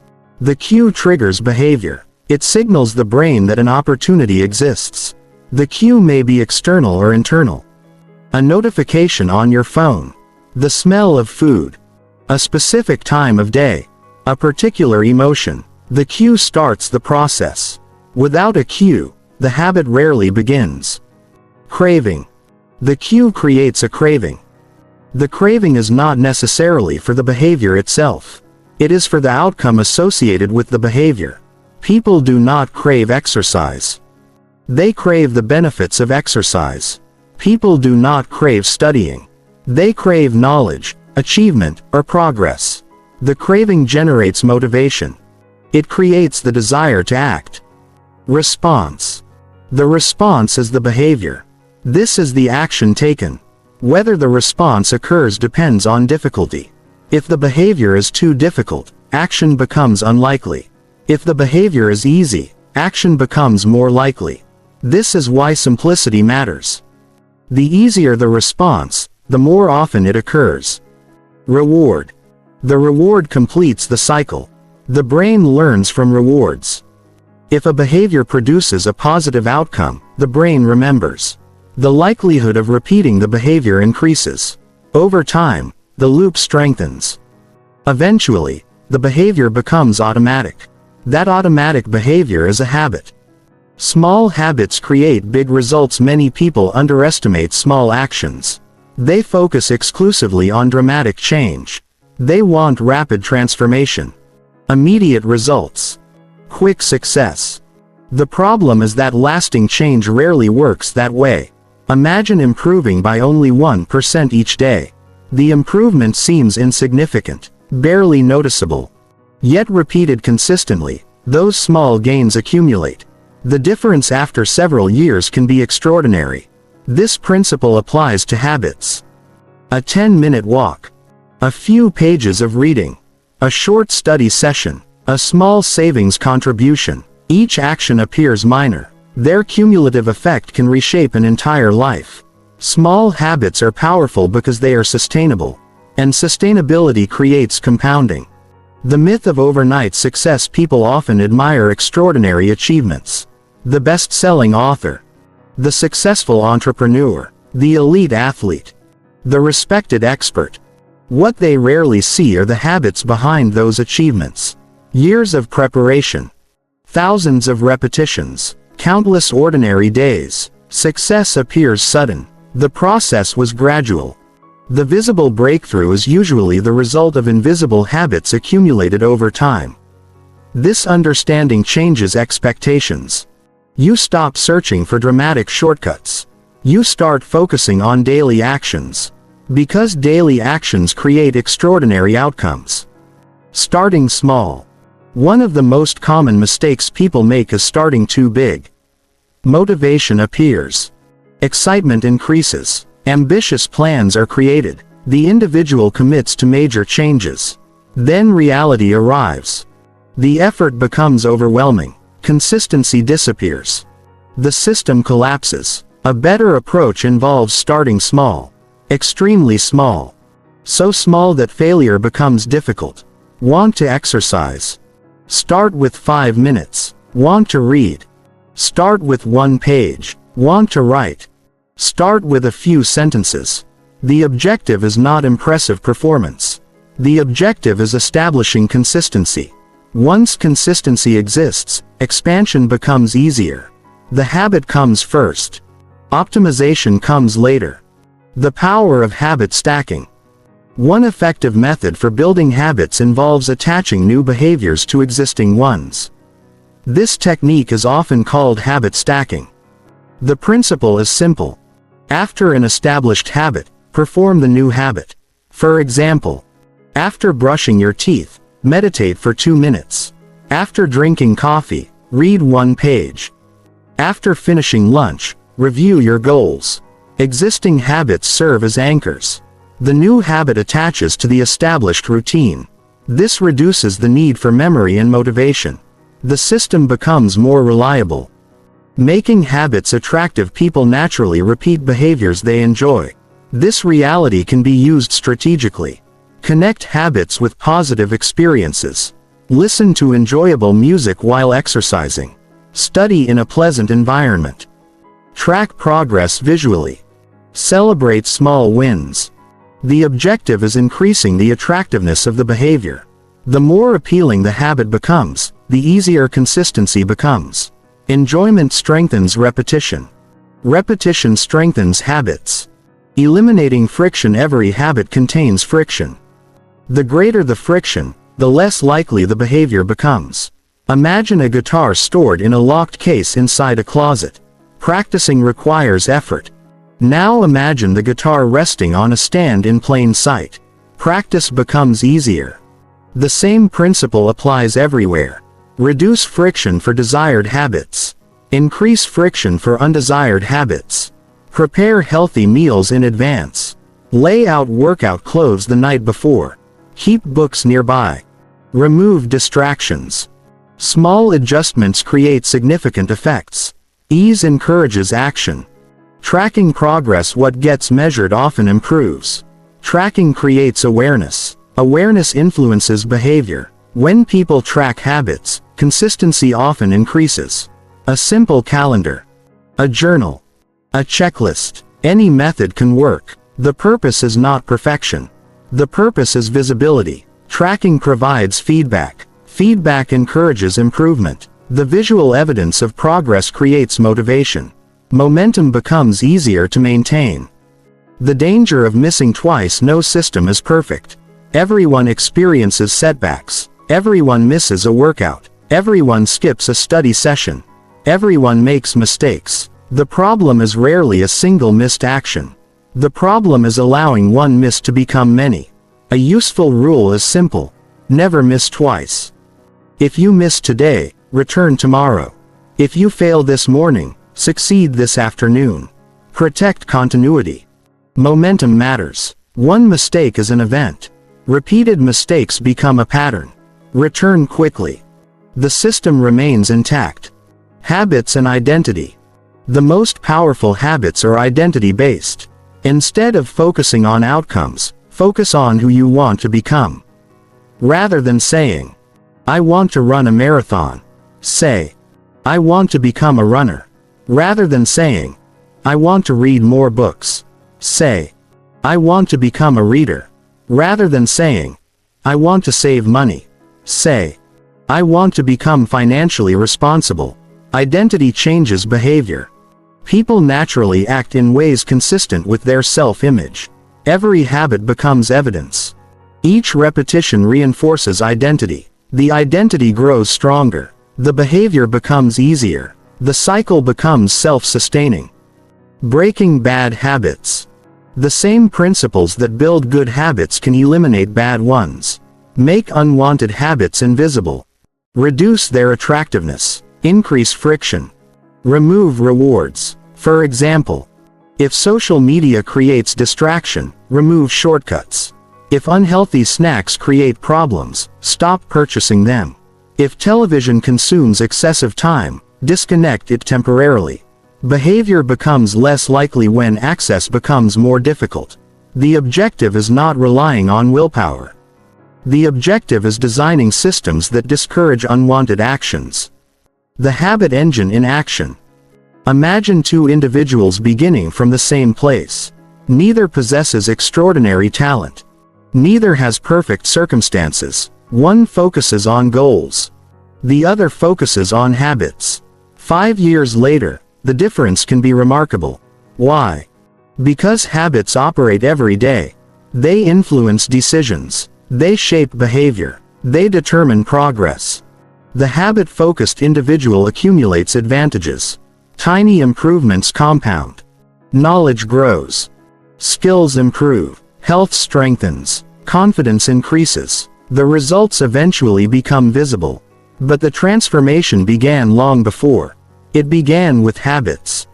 The cue triggers behavior. It signals the brain that an opportunity exists. The cue may be external or internal. A notification on your phone. The smell of food. A specific time of day. A particular emotion. The cue starts the process. Without a cue, the habit rarely begins. Craving. The cue creates a craving. The craving is not necessarily for the behavior itself. It is for the outcome associated with the behavior. People do not crave exercise. They crave the benefits of exercise. People do not crave studying. They crave knowledge, achievement, or progress. The craving generates motivation. It creates the desire to act. Response. The response is the behavior. This is the action taken. Whether the response occurs depends on difficulty. If the behavior is too difficult, action becomes unlikely. If the behavior is easy, action becomes more likely. This is why simplicity matters. The easier the response, the more often it occurs. Reward. The reward completes the cycle. The brain learns from rewards. If a behavior produces a positive outcome, the brain remembers. The likelihood of repeating the behavior increases. Over time, the loop strengthens. Eventually, the behavior becomes automatic. That automatic behavior is a habit. Small habits create big results. Many people underestimate small actions. They focus exclusively on dramatic change. They want rapid transformation. Immediate results. Quick success. The problem is that lasting change rarely works that way. Imagine improving by only 1% each day. The improvement seems insignificant, barely noticeable. Yet repeated consistently, those small gains accumulate. The difference after several years can be extraordinary. This principle applies to habits. A 10-minute walk. A few pages of reading. A short study session. A small savings contribution. Each action appears minor. Their cumulative effect can reshape an entire life. Small habits are powerful because they are sustainable. And sustainability creates compounding. The myth of overnight success. People often admire extraordinary achievements. The best-selling author. The successful entrepreneur. The elite athlete. The respected expert. What they rarely see are the habits behind those achievements. Years of preparation. Thousands of repetitions. Countless ordinary days. Success appears sudden. The process was gradual. The visible breakthrough is usually the result of invisible habits accumulated over time. This understanding changes expectations. You stop searching for dramatic shortcuts. You start focusing on daily actions. Because daily actions create extraordinary outcomes. Starting small. One of the most common mistakes people make is starting too big. Motivation appears. Excitement increases. Ambitious plans are created. The individual commits to major changes. Then reality arrives. The effort becomes overwhelming. Consistency disappears. The system collapses. A better approach involves starting small. Extremely small. So small that failure becomes difficult. Want to exercise? Start with 5 minutes. Want to read? Start with 1 page. Want to write? Start with a few sentences. The objective is not impressive performance. The objective is establishing consistency. Once consistency exists, expansion becomes easier. The habit comes first. Optimization comes later. The power of habit stacking. One effective method for building habits involves attaching new behaviors to existing ones. This technique is often called habit stacking. The principle is simple. After an established habit, perform the new habit. For example, after brushing your teeth, meditate for 2 minutes. After drinking coffee, read 1 page. After finishing lunch, review your goals. Existing habits serve as anchors. The new habit attaches to the established routine. This reduces the need for memory and motivation. The system becomes more reliable. Making habits attractive, people naturally repeat behaviors they enjoy. This reality can be used strategically. Connect habits with positive experiences. Listen to enjoyable music while exercising. Study in a pleasant environment. Track progress visually. Celebrate small wins. The objective is increasing the attractiveness of the behavior. The more appealing the habit becomes, the easier consistency becomes. Enjoyment strengthens repetition. Repetition strengthens habits. Eliminating friction. Every habit contains friction. The greater the friction, the less likely the behavior becomes. Imagine a guitar stored in a locked case inside a closet. Practicing requires effort. Now imagine the guitar resting on a stand in plain sight. Practice becomes easier. The same principle applies everywhere. Reduce friction for desired habits. Increase friction for undesired habits. Prepare healthy meals in advance. Lay out workout clothes the night before. Keep books nearby. Remove distractions. Small adjustments create significant effects. Ease encourages action. Tracking progress. What gets measured often improves. Tracking creates awareness. Awareness influences behavior. When people track habits, consistency often increases. A simple calendar. A journal. A checklist. Any method can work. The purpose is not perfection. The purpose is visibility. Tracking provides feedback. Feedback encourages improvement. The visual evidence of progress creates motivation. Momentum becomes easier to maintain. The danger of missing twice. No system is perfect. Everyone experiences setbacks. Everyone misses a workout. Everyone skips a study session. Everyone makes mistakes. The problem is rarely a single missed action. The problem is allowing one miss to become many. A useful rule is simple. Never miss twice. If you miss today, return tomorrow. If you fail this morning, succeed this afternoon. Protect continuity. Momentum matters. One mistake is an event. Repeated mistakes become a pattern. Return quickly. The system remains intact. Habits and identity. The most powerful habits are identity-based. Instead of focusing on outcomes, focus on who you want to become. Rather than saying, "I want to run a marathon," say, "I want to become a runner." Rather than saying, "I want to read more books," say, "I want to become a reader." Rather than saying, "I want to save money," say, "I want to become financially responsible." Identity changes behavior. People naturally act in ways consistent with their self-image. Every habit becomes evidence. Each repetition reinforces identity. The identity grows stronger. The behavior becomes easier. The cycle becomes self-sustaining. Breaking bad habits. The same principles that build good habits can eliminate bad ones. Make unwanted habits invisible. Reduce their attractiveness. Increase friction. Remove rewards. For example, if social media creates distraction, remove shortcuts. If unhealthy snacks create problems, stop purchasing them. If television consumes excessive time, disconnect it temporarily. Behavior becomes less likely when access becomes more difficult. The objective is not relying on willpower. The objective is designing systems that discourage unwanted actions. The habit engine in action. Imagine two individuals beginning from the same place. Neither possesses extraordinary talent. Neither has perfect circumstances. One focuses on goals. The other focuses on habits. 5 years later, the difference can be remarkable. Why? Because habits operate every day. They influence decisions. They shape behavior. They determine progress. The habit-focused individual accumulates advantages. Tiny improvements compound. Knowledge grows. Skills improve. Health strengthens. Confidence increases. The results eventually become visible. But the transformation began long before. It began with habits.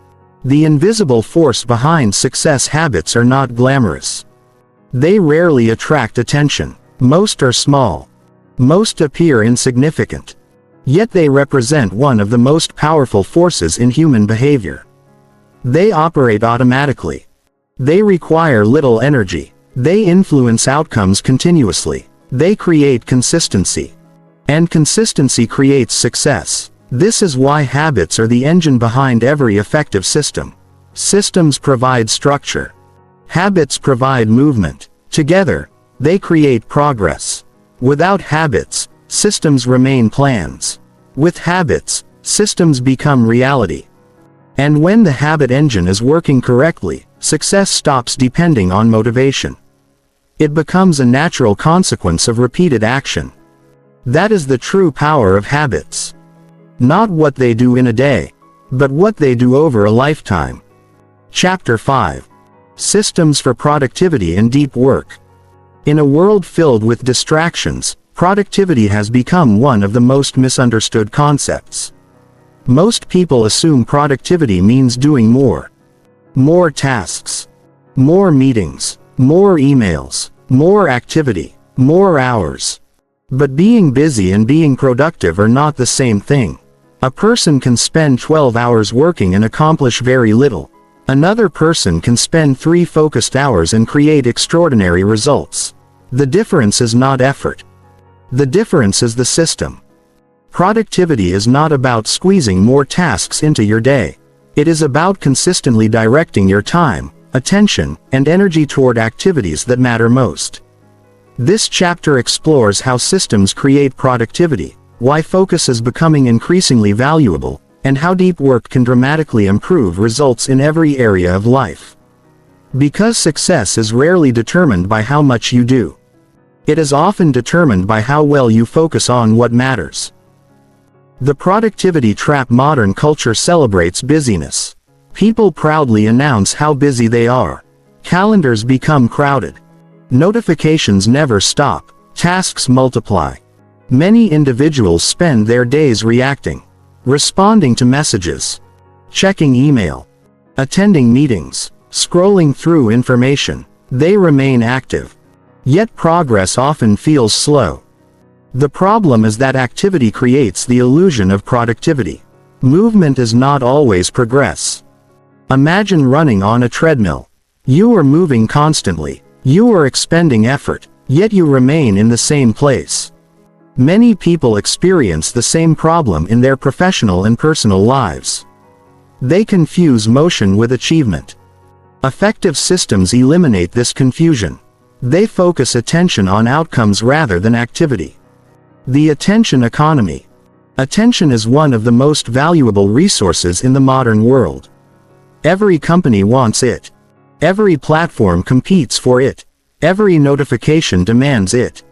The invisible force behind success. Habits are not glamorous. They rarely attract attention. Most are small. Most appear insignificant. Yet they represent one of the most powerful forces in human behavior. They operate automatically. They require little energy. They influence outcomes continuously. They create consistency. And consistency creates success. This is why habits are the engine behind every effective system. Systems provide structure. Habits provide movement. Together, they create progress. Without habits, systems remain plans. With habits, systems become reality. And when the habit engine is working correctly, success stops depending on motivation. It becomes a natural consequence of repeated action. That is the true power of habits. Not what they do in a day, but what they do over a lifetime. Chapter 5. Systems for Productivity and Deep Work. In a world filled with distractions, productivity has become one of the most misunderstood concepts. Most people assume productivity means doing more. More tasks. More meetings. More emails. More activity. More hours. But being busy and being productive are not the same thing. A person can spend 12 hours working and accomplish very little. Another person can spend 3 focused hours and create extraordinary results. The difference is not effort. The difference is the system. Productivity is not about squeezing more tasks into your day. It is about consistently directing your time, attention, and energy toward activities that matter most. This chapter explores how systems create productivity, why focus is becoming increasingly valuable, and how deep work can dramatically improve results in every area of life. Because success is rarely determined by how much you do. It is often determined by how well you focus on what matters. The productivity trap. Modern culture celebrates busyness. People proudly announce how busy they are. Calendars become crowded. Notifications never stop. Tasks multiply. Many individuals spend their days reacting, responding to messages, checking email, attending meetings, scrolling through information. They remain active. Yet progress often feels slow. The problem is that activity creates the illusion of productivity. Movement is not always progress. Imagine running on a treadmill. You are moving constantly. You are expending effort, yet you remain in the same place. Many people experience the same problem in their professional and personal lives. They confuse motion with achievement. Effective systems eliminate this confusion. They focus attention on outcomes rather than activity. The attention economy. Attention is one of the most valuable resources in the modern world. Every company wants it. Every platform competes for it. Every notification demands it.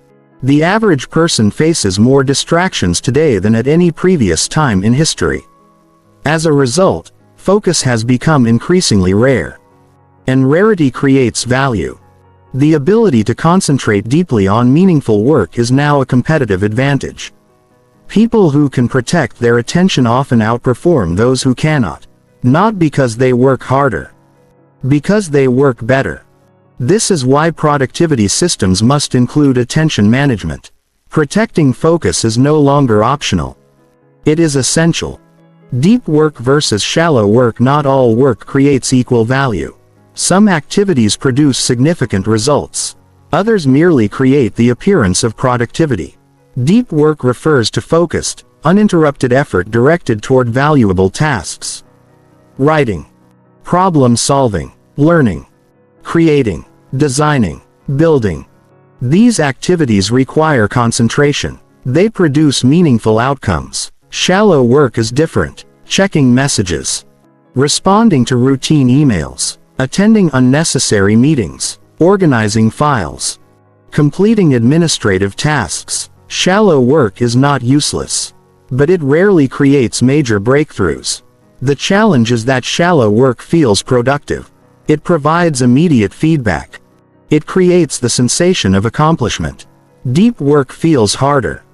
The average person faces more distractions today than at any previous time in history. As a result, focus has become increasingly rare. And rarity creates value. The ability to concentrate deeply on meaningful work is now a competitive advantage. People who can protect their attention often outperform those who cannot. Not because they work harder. Because they work better. This is why productivity systems must include attention management. Protecting focus is no longer optional. It is essential. Deep work versus shallow work. Not all work creates equal value. Some activities produce significant results. Others merely create the appearance of productivity. Deep work refers to focused, uninterrupted effort directed toward valuable tasks. Writing, problem solving, learning, creating, designing, building. These activities require concentration. They produce meaningful outcomes. Shallow work is different. Checking messages, responding to routine emails, attending unnecessary meetings, organizing files, completing administrative tasks. Shallow work is not useless, but it rarely creates major breakthroughs. The challenge is that shallow work feels productive. It provides immediate feedback. It creates the sensation of accomplishment. Deep work feels harder.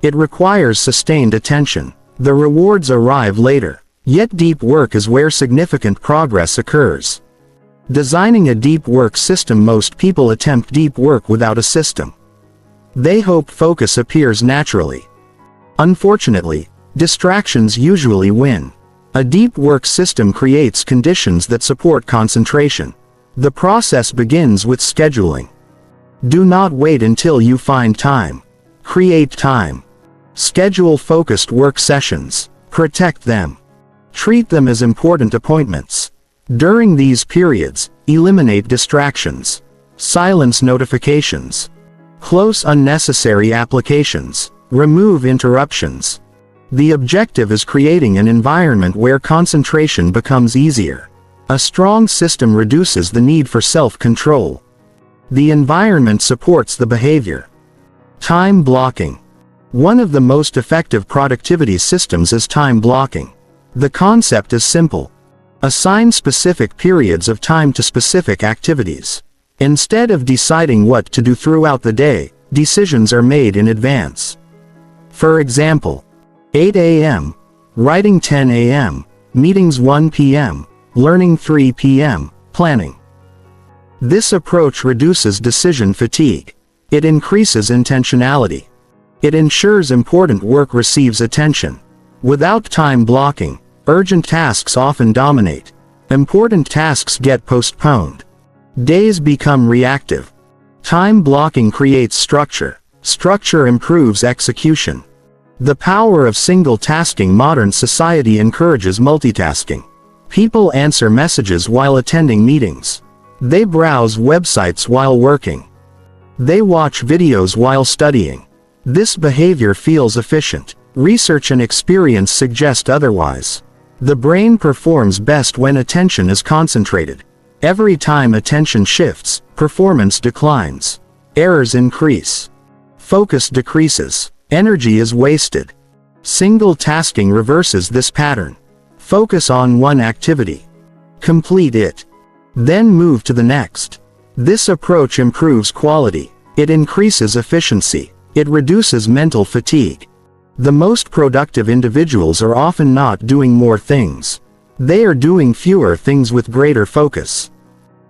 It requires sustained attention. The rewards arrive later. Yet deep work is where significant progress occurs. Designing a deep work system. Most people attempt deep work without a system. They hope focus appears naturally. Unfortunately, distractions usually win. A deep work system creates conditions that support concentration. The process begins with scheduling. Do not wait until you find time. Create time. Schedule focused work sessions. Protect them. Treat them as important appointments. During these periods, eliminate distractions. Silence notifications. Close unnecessary applications. Remove interruptions. The objective is creating an environment where concentration becomes easier. A strong system reduces the need for self-control. The environment supports the behavior. Time blocking. One of the most effective productivity systems is time blocking. The concept is simple. Assign specific periods of time to specific activities. Instead of deciding what to do throughout the day, decisions are made in advance. For example, 8 a.m., writing 10 a.m., meetings 1 p.m., learning 3 p.m., planning. This approach reduces decision fatigue. It increases intentionality. It ensures important work receives attention. Without time blocking, urgent tasks often dominate. Important tasks get postponed. Days become reactive. Time blocking creates structure. Structure improves execution. The power of single tasking. Modern society encourages multitasking. People answer messages while attending meetings. They browse websites while working. They watch videos while studying. This behavior feels efficient. Research and experience suggest otherwise. The brain performs best when attention is concentrated. Every time attention shifts, performance declines. Errors increase. Focus decreases. Energy is wasted. Single tasking reverses this pattern. Focus on one activity. Complete it. Then move to the next. This approach improves quality. It increases efficiency. It reduces mental fatigue. The most productive individuals are often not doing more things. They are doing fewer things with greater focus.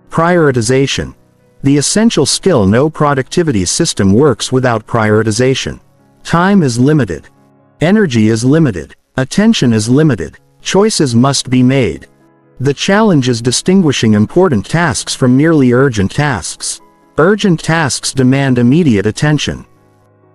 Prioritization. The essential skill. No productivity system works without prioritization. Time is limited. Energy is limited. Attention is limited. Choices must be made. The challenge is distinguishing important tasks from merely urgent tasks. Urgent tasks demand immediate attention.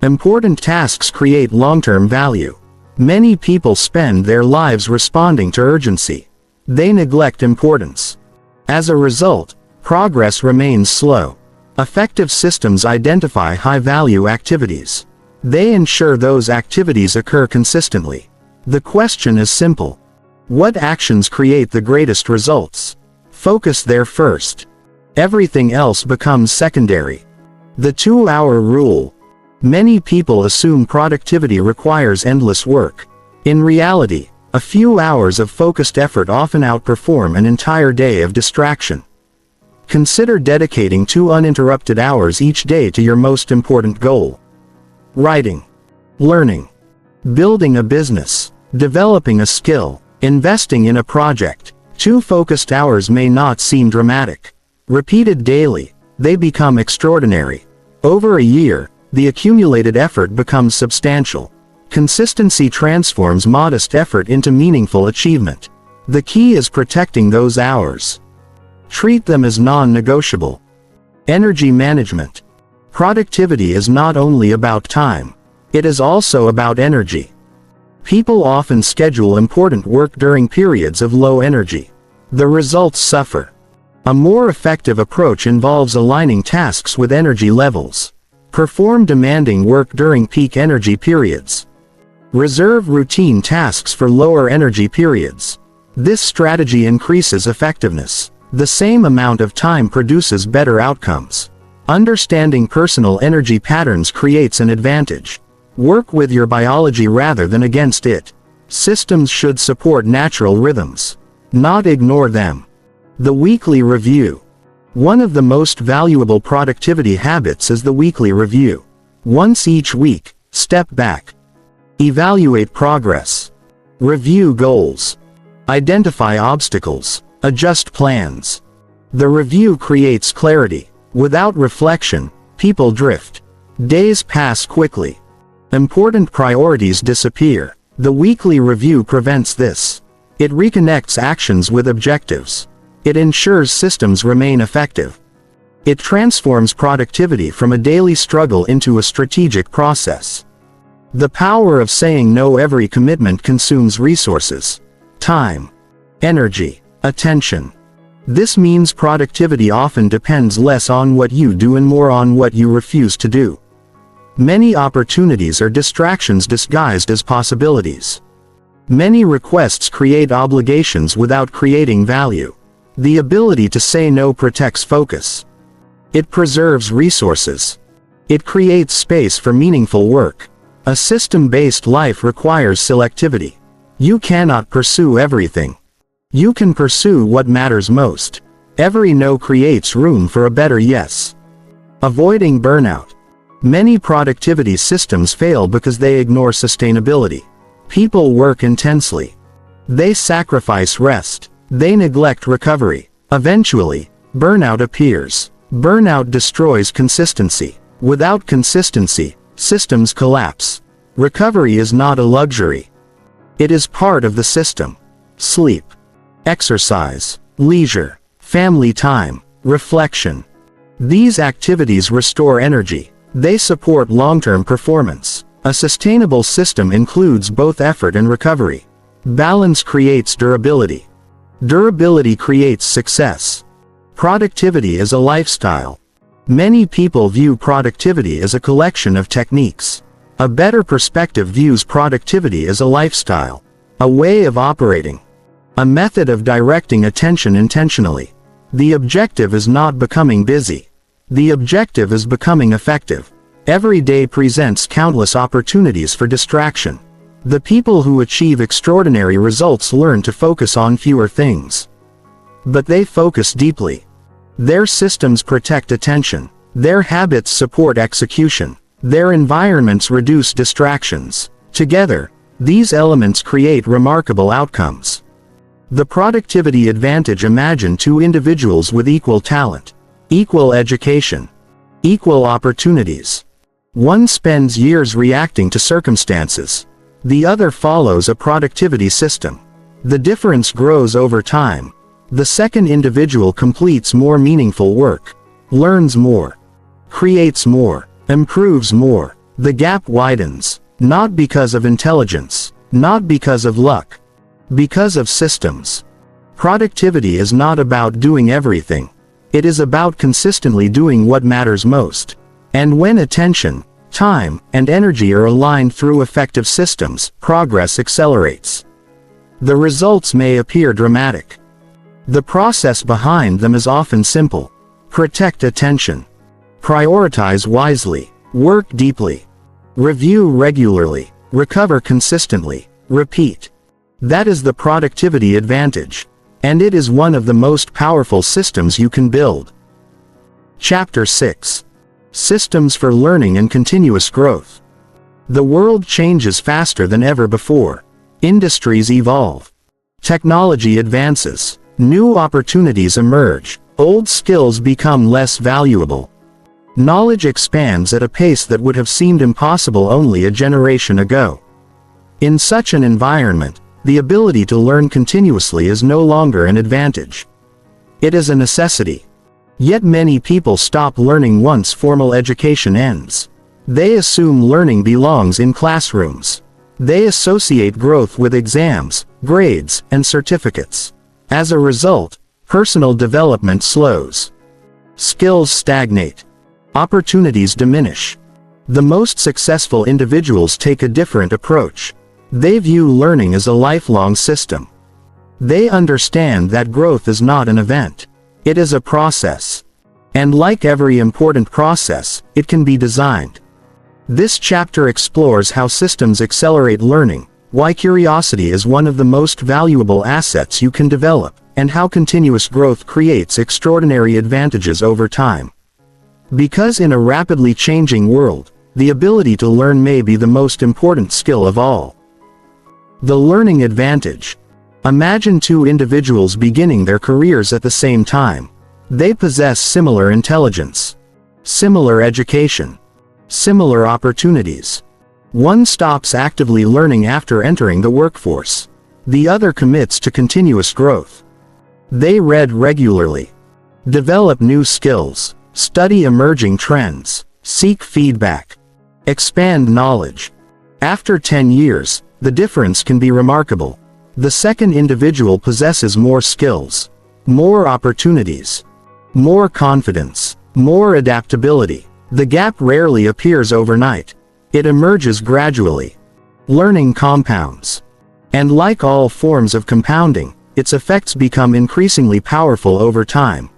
Important tasks create long-term value. Many people spend their lives responding to urgency. They neglect importance. As a result, progress remains slow. Effective systems identify high-value activities. They ensure those activities occur consistently. The question is simple. What actions create the greatest results? Focus there first. Everything else becomes secondary. The 2-hour rule. Many people assume productivity requires endless work. In reality, a few hours of focused effort often outperform an entire day of distraction. Consider dedicating 2 uninterrupted hours each day to your most important goal. Writing, learning, building a business, developing a skill, investing in a project. 2 focused hours may not seem dramatic. Repeated daily, they become extraordinary. Over a year, the accumulated effort becomes substantial. Consistency transforms modest effort into meaningful achievement. The key is protecting those hours. Treat them as non-negotiable. Energy management. Productivity is not only about time. It is also about energy. People often schedule important work during periods of low energy. The results suffer. A more effective approach involves aligning tasks with energy levels. Perform demanding work during peak energy periods. Reserve routine tasks for lower energy periods. This strategy increases effectiveness. The same amount of time produces better outcomes. Understanding personal energy patterns creates an advantage. Work with your biology rather than against it. Systems should support natural rhythms, not ignore them. The weekly review. One of the most valuable productivity habits is the weekly review. Once each week, step back. Evaluate progress. Review goals. Identify obstacles. Adjust plans. The review creates clarity. Without reflection, people drift. Days pass quickly. Important priorities disappear. The weekly review prevents this. It reconnects actions with objectives. It ensures systems remain effective. It transforms productivity from a daily struggle into a strategic process. The power of saying no. Every commitment consumes resources, time, energy, attention. This means productivity often depends less on what you do and more on what you refuse to do. Many opportunities are distractions disguised as possibilities. Many requests create obligations without creating value. The ability to say no protects focus. It preserves resources. It creates space for meaningful work. A system-based life requires selectivity. You cannot pursue everything. You can pursue what matters most. Every no creates room for a better yes. Avoiding burnout. Many productivity systems fail because they ignore sustainability. People work intensely. They sacrifice rest. They neglect recovery. Eventually, burnout appears. Burnout destroys consistency. Without consistency, systems collapse. Recovery is not a luxury. It is part of the system. Sleep, exercise, leisure, family time, reflection. These activities restore energy. They support long-term performance. A sustainable system includes both effort and recovery. Balance creates durability. Durability creates success. Productivity is a lifestyle. Many people view productivity as a collection of techniques. A better perspective views productivity as a lifestyle, a way of operating, a method of directing attention intentionally. The objective is not becoming busy. The objective is becoming effective. Every day presents countless opportunities for distraction. The people who achieve extraordinary results learn to focus on fewer things. But they focus deeply. Their systems protect attention. Their habits support execution. Their environments reduce distractions. Together, these elements create remarkable outcomes. The productivity advantage. Imagine two individuals with equal talent, equal education, equal opportunities. One spends years reacting to circumstances. The other follows a productivity system. The difference grows over time. The second individual completes more meaningful work, learns more, creates more, improves more. The gap widens, not because of intelligence, not because of luck, because of systems. Productivity is not about doing everything. It is about consistently doing what matters most. And when attention, time, and energy are aligned through effective systems, progress accelerates. The results may appear dramatic. The process behind them is often simple. Protect attention. Prioritize wisely. Work deeply. Review regularly. Recover consistently. Repeat. That is the productivity advantage. And it is one of the most powerful systems you can build. Chapter 6. Systems for Learning and Continuous Growth. The world changes faster than ever before. Industries evolve. Technology advances. New opportunities emerge. Old skills become less valuable. Knowledge expands at a pace that would have seemed impossible only a generation ago. In such an environment, the ability to learn continuously is no longer an advantage. It is a necessity. Yet many people stop learning once formal education ends. They assume learning belongs in classrooms. They associate growth with exams, grades, and certificates. As a result, personal development slows. Skills stagnate. Opportunities diminish. The most successful individuals take a different approach. They view learning as a lifelong system. They understand that growth is not an event. It is a process. And like every important process, it can be designed. This chapter explores how systems accelerate learning, why curiosity is one of the most valuable assets you can develop, and how continuous growth creates extraordinary advantages over time. Because in a rapidly changing world, the ability to learn may be the most important skill of all. The learning advantage. Imagine two individuals beginning their careers at the same time. They possess similar intelligence, similar education, similar opportunities. One stops actively learning after entering the workforce. The other commits to continuous growth. They read regularly, develop new skills, study emerging trends, seek feedback, expand knowledge. After 10 years, the difference can be remarkable. The second individual possesses more skills, more opportunities, more confidence, more adaptability. The gap rarely appears overnight. It emerges gradually. Learning compounds. And like all forms of compounding, its effects become increasingly powerful over time.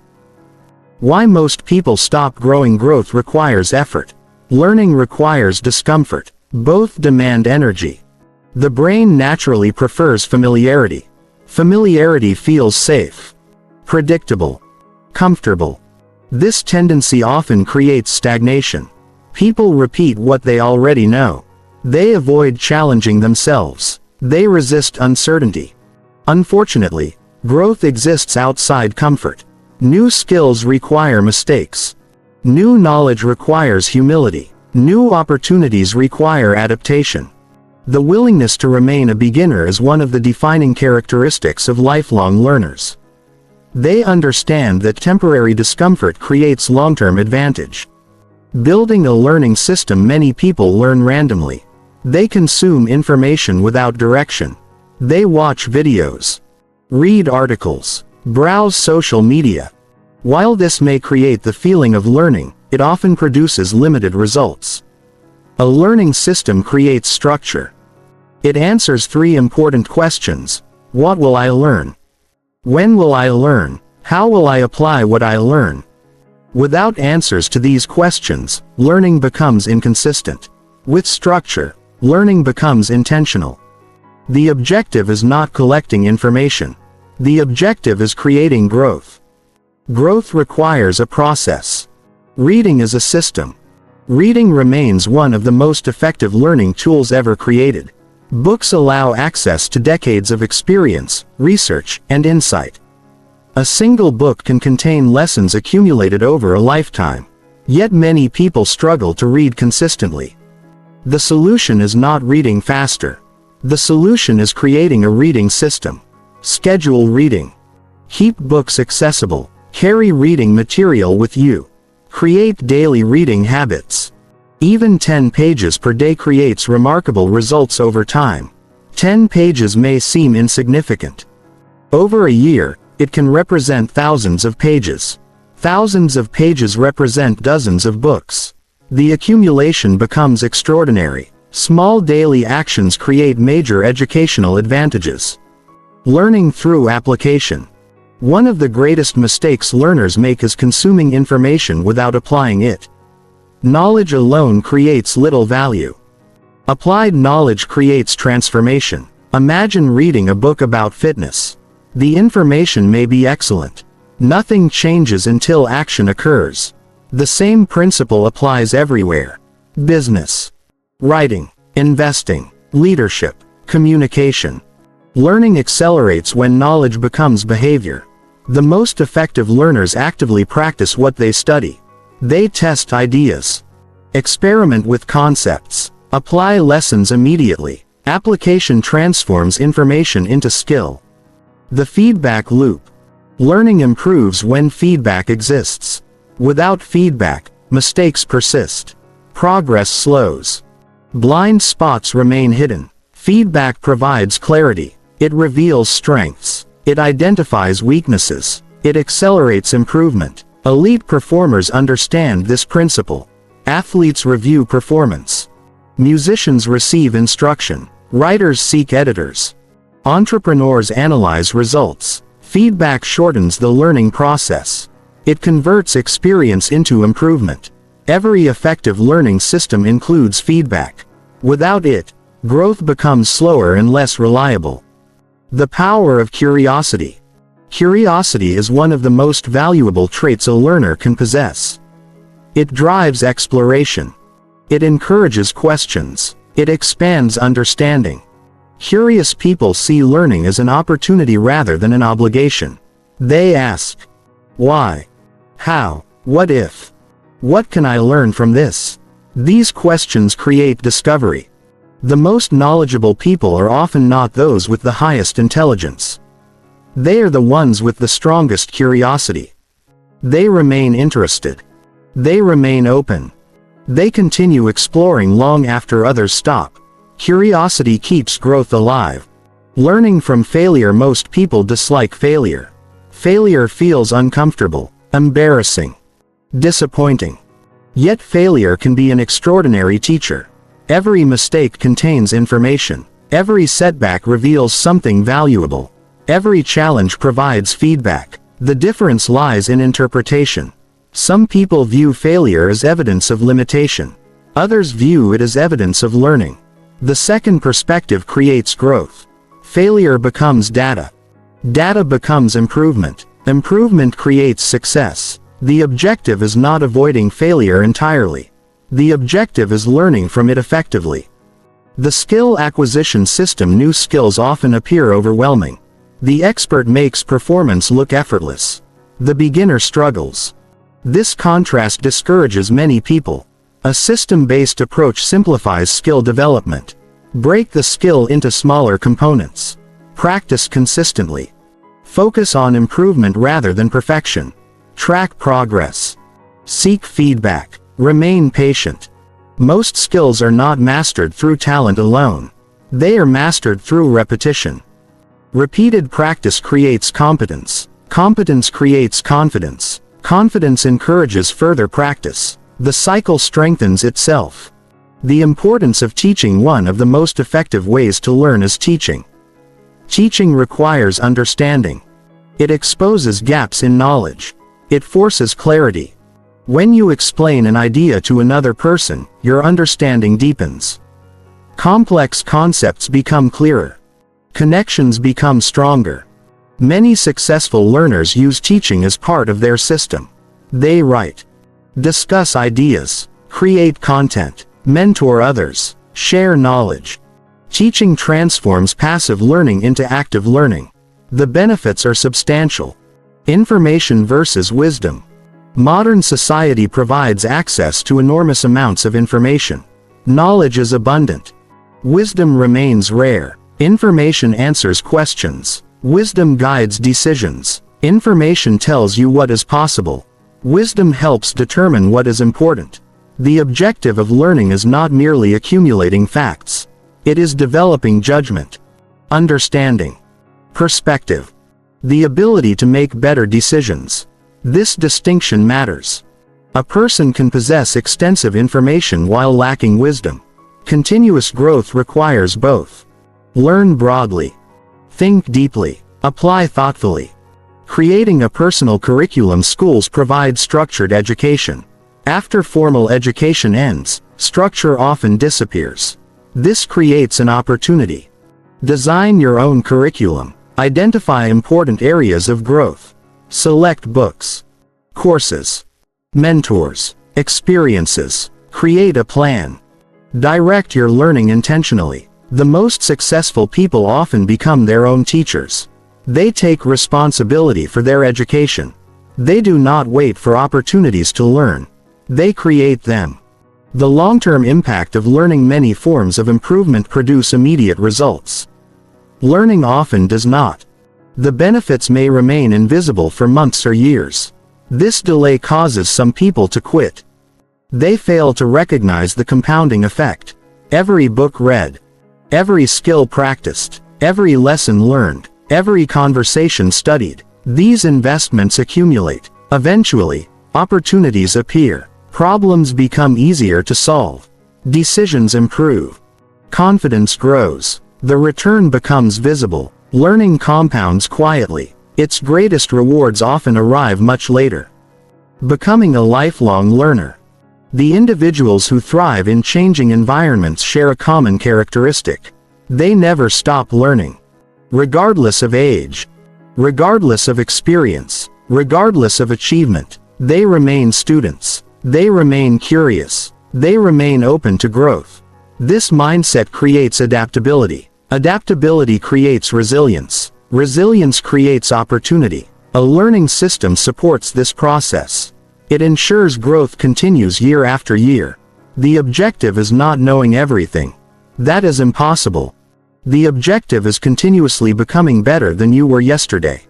Why most people stop growing? Growth requires effort. Learning requires discomfort. Both demand energy. The brain naturally prefers familiarity. Familiarity feels safe, predictable, comfortable. This tendency often creates stagnation. People repeat what they already know. They avoid challenging themselves. They resist uncertainty. Unfortunately, growth exists outside comfort. New skills require mistakes. New knowledge requires humility. New opportunities require adaptation. The willingness to remain a beginner is one of the defining characteristics of lifelong learners. They understand that temporary discomfort creates long-term advantage. Building a learning system. Many people learn randomly. They consume information without direction. They watch videos, read articles, browse social media. While this may create the feeling of learning, it often produces limited results. A learning system creates structure. It answers three important questions. What will I learn? When will I learn? How will I apply what I learn? Without answers to these questions, learning becomes inconsistent. With structure, learning becomes intentional. The objective is not collecting information. The objective is creating growth. Growth requires a process. Reading is a system. Reading remains one of the most effective learning tools ever created. Books allow access to decades of experience, research, and insight. A single book can contain lessons accumulated over a lifetime. Yet many people struggle to read consistently. The solution is not reading faster. The solution is creating a reading system. Schedule reading. Keep books accessible. Carry reading material with you. Create daily reading habits. Even 10 pages per day creates remarkable results over time. 10 pages may seem insignificant. Over a year, it can represent thousands of pages. Thousands of pages represent dozens of books. The accumulation becomes extraordinary. Small daily actions create major educational advantages. Learning through application. One of the greatest mistakes learners make is consuming information without applying it. Knowledge alone creates little value. Applied knowledge creates transformation. Imagine reading a book about fitness. The information may be excellent. Nothing changes until action occurs. The same principle applies everywhere. Business, writing, investing, leadership, communication. Learning accelerates when knowledge becomes behavior. The most effective learners actively practice what they study. They test ideas, experiment with concepts, apply lessons immediately. Application transforms information into skill. The feedback loop. Learning improves when feedback exists. Without feedback, mistakes persist. Progress slows. Blind spots remain hidden. Feedback provides clarity. It reveals strengths. It identifies weaknesses. It accelerates improvement. Elite performers understand this principle. Athletes review performance. Musicians receive instruction. Writers seek editors. Entrepreneurs analyze results. Feedback shortens the learning process. It converts experience into improvement. Every effective learning system includes feedback. Without it, growth becomes slower and less reliable. The power of curiosity. Curiosity is one of the most valuable traits a learner can possess. It drives exploration. It encourages questions. It expands understanding. Curious people see learning as an opportunity rather than an obligation. They ask, why? How? What if? What can I learn from this? These questions create discovery. The most knowledgeable people are often not those with the highest intelligence. They are the ones with the strongest curiosity. They remain interested. They remain open. They continue exploring long after others stop. Curiosity keeps growth alive. Learning from failure. Most people dislike failure. Failure feels uncomfortable, embarrassing, disappointing. Yet failure can be an extraordinary teacher. Every mistake contains information. Every setback reveals something valuable. Every challenge provides feedback. The difference lies in interpretation. Some people view failure as evidence of limitation. Others view it as evidence of learning. The second perspective creates growth. Failure becomes data. Data becomes improvement. Improvement creates success. The objective is not avoiding failure entirely. The objective is learning from it effectively. The skill acquisition system. New skills often appear overwhelming. The expert makes performance look effortless. The beginner struggles. This contrast discourages many people. A system-based approach simplifies skill development. Break the skill into smaller components. Practice consistently. Focus on improvement rather than perfection. Track progress. Seek feedback. Remain patient. Most skills are not mastered through talent alone. They are mastered through repetition. Repeated practice creates competence. Competence creates confidence. Confidence encourages further practice. The cycle strengthens itself. The importance of teaching. One of the most effective ways to learn is teaching. Teaching requires understanding. It exposes gaps in knowledge. It forces clarity. When you explain an idea to another person, your understanding deepens. Complex concepts become clearer. Connections become stronger. Many successful learners use teaching as part of their system. They write, discuss ideas, create content, mentor others, share knowledge. Teaching transforms passive learning into active learning. The benefits are substantial. Information versus wisdom. Modern society provides access to enormous amounts of information. Knowledge is abundant. Wisdom remains rare. Information answers questions. Wisdom guides decisions. Information tells you what is possible. Wisdom helps determine what is important. The objective of learning is not merely accumulating facts. It is developing judgment, understanding, perspective, the ability to make better decisions. This distinction matters. A person can possess extensive information while lacking wisdom. Continuous growth requires both. Learn broadly. Think deeply. Apply thoughtfully. Creating a personal curriculum. Schools provide structured education. After formal education ends, structure often disappears. This creates an opportunity. Design your own curriculum. Identify important areas of growth. Select books, courses, mentors, experiences. Create a plan. Direct your learning intentionally. The most successful people often become their own teachers. They take responsibility for their education. They do not wait for opportunities to learn. They create them. The long-term impact of learning. Many forms of improvement produce immediate results. Learning often does not. The benefits may remain invisible for months or years. This delay causes some people to quit. They fail to recognize the compounding effect. Every book read, every skill practiced, every lesson learned, every conversation studied. These investments accumulate. Eventually, opportunities appear. Problems become easier to solve. Decisions improve. Confidence grows. The return becomes visible. Learning compounds quietly. Its greatest rewards often arrive much later. Becoming a lifelong learner. The individuals who thrive in changing environments share a common characteristic. They never stop learning. Regardless of age, regardless of experience, regardless of achievement, they remain students. They remain curious. They remain open to growth. This mindset creates adaptability. Adaptability creates resilience. Resilience creates opportunity. A learning system supports this process. It ensures growth continues year after year. The objective is not knowing everything. That is impossible. The objective is continuously becoming better than you were yesterday.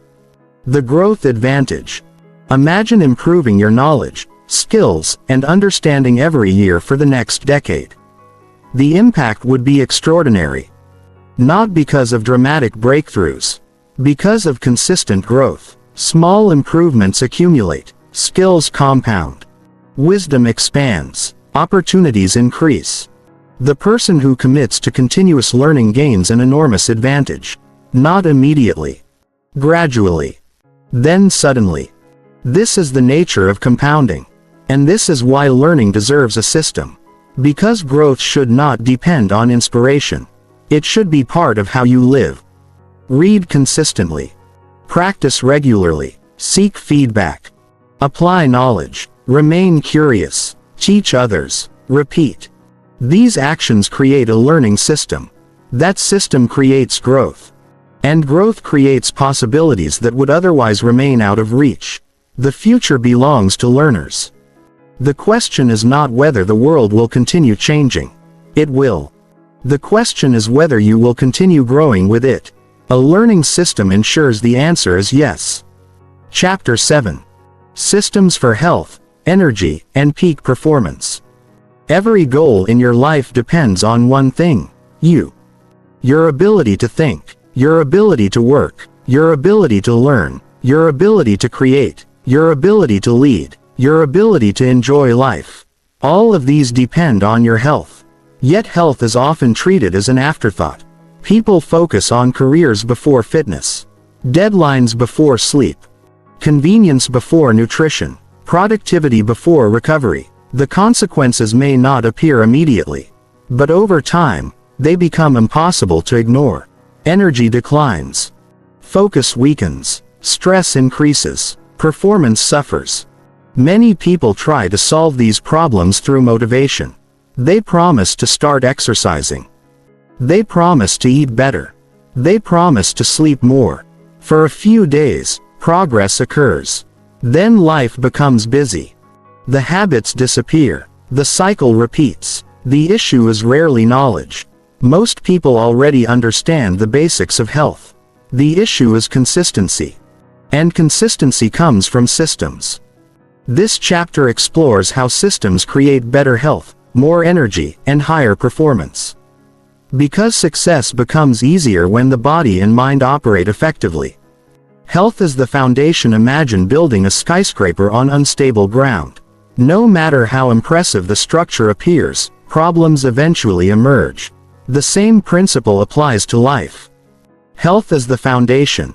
The growth advantage. Imagine improving your knowledge, skills, and understanding every year for the next decade. The impact would be extraordinary. Not because of dramatic breakthroughs. Because of consistent growth. Small improvements accumulate, skills compound. Wisdom expands, opportunities increase. The person who commits to continuous learning gains an enormous advantage. Not immediately. Gradually. Then suddenly. This is the nature of compounding. And this is why learning deserves a system. Because growth should not depend on inspiration. It should be part of how you live. Read consistently. Practice regularly. Seek feedback. Apply knowledge. Remain curious. Teach others. Repeat. These actions create a learning system. That system creates growth. And growth creates possibilities that would otherwise remain out of reach. The future belongs to learners. The question is not whether the world will continue changing. It will. The question is whether you will continue growing with it. A learning system ensures the answer is yes. Chapter 7. Systems for Health, Energy, and Peak Performance. Every goal in your life depends on one thing: you. Your ability to think, your ability to work, your ability to learn, your ability to create, your ability to lead, your ability to enjoy life. All of these depend on your health. Yet health is often treated as an afterthought. People focus on careers before fitness, deadlines before sleep, convenience before nutrition, productivity before recovery. The consequences may not appear immediately, but over time, they become impossible to ignore. Energy declines. Focus weakens. Stress increases. Performance suffers. Many people try to solve these problems through motivation. They promise to start exercising. They promise to eat better. They promise to sleep more. For a few days, progress occurs. Then life becomes busy. The habits disappear. The cycle repeats. The issue is rarely knowledge. Most people already understand the basics of health. The issue is consistency. And consistency comes from systems. This chapter explores how systems create better health, more energy, and higher performance. Because success becomes easier when the body and mind operate effectively. Health is the foundation. Imagine building a skyscraper on unstable ground. No matter how impressive the structure appears, problems eventually emerge. The same principle applies to life. Health is the foundation.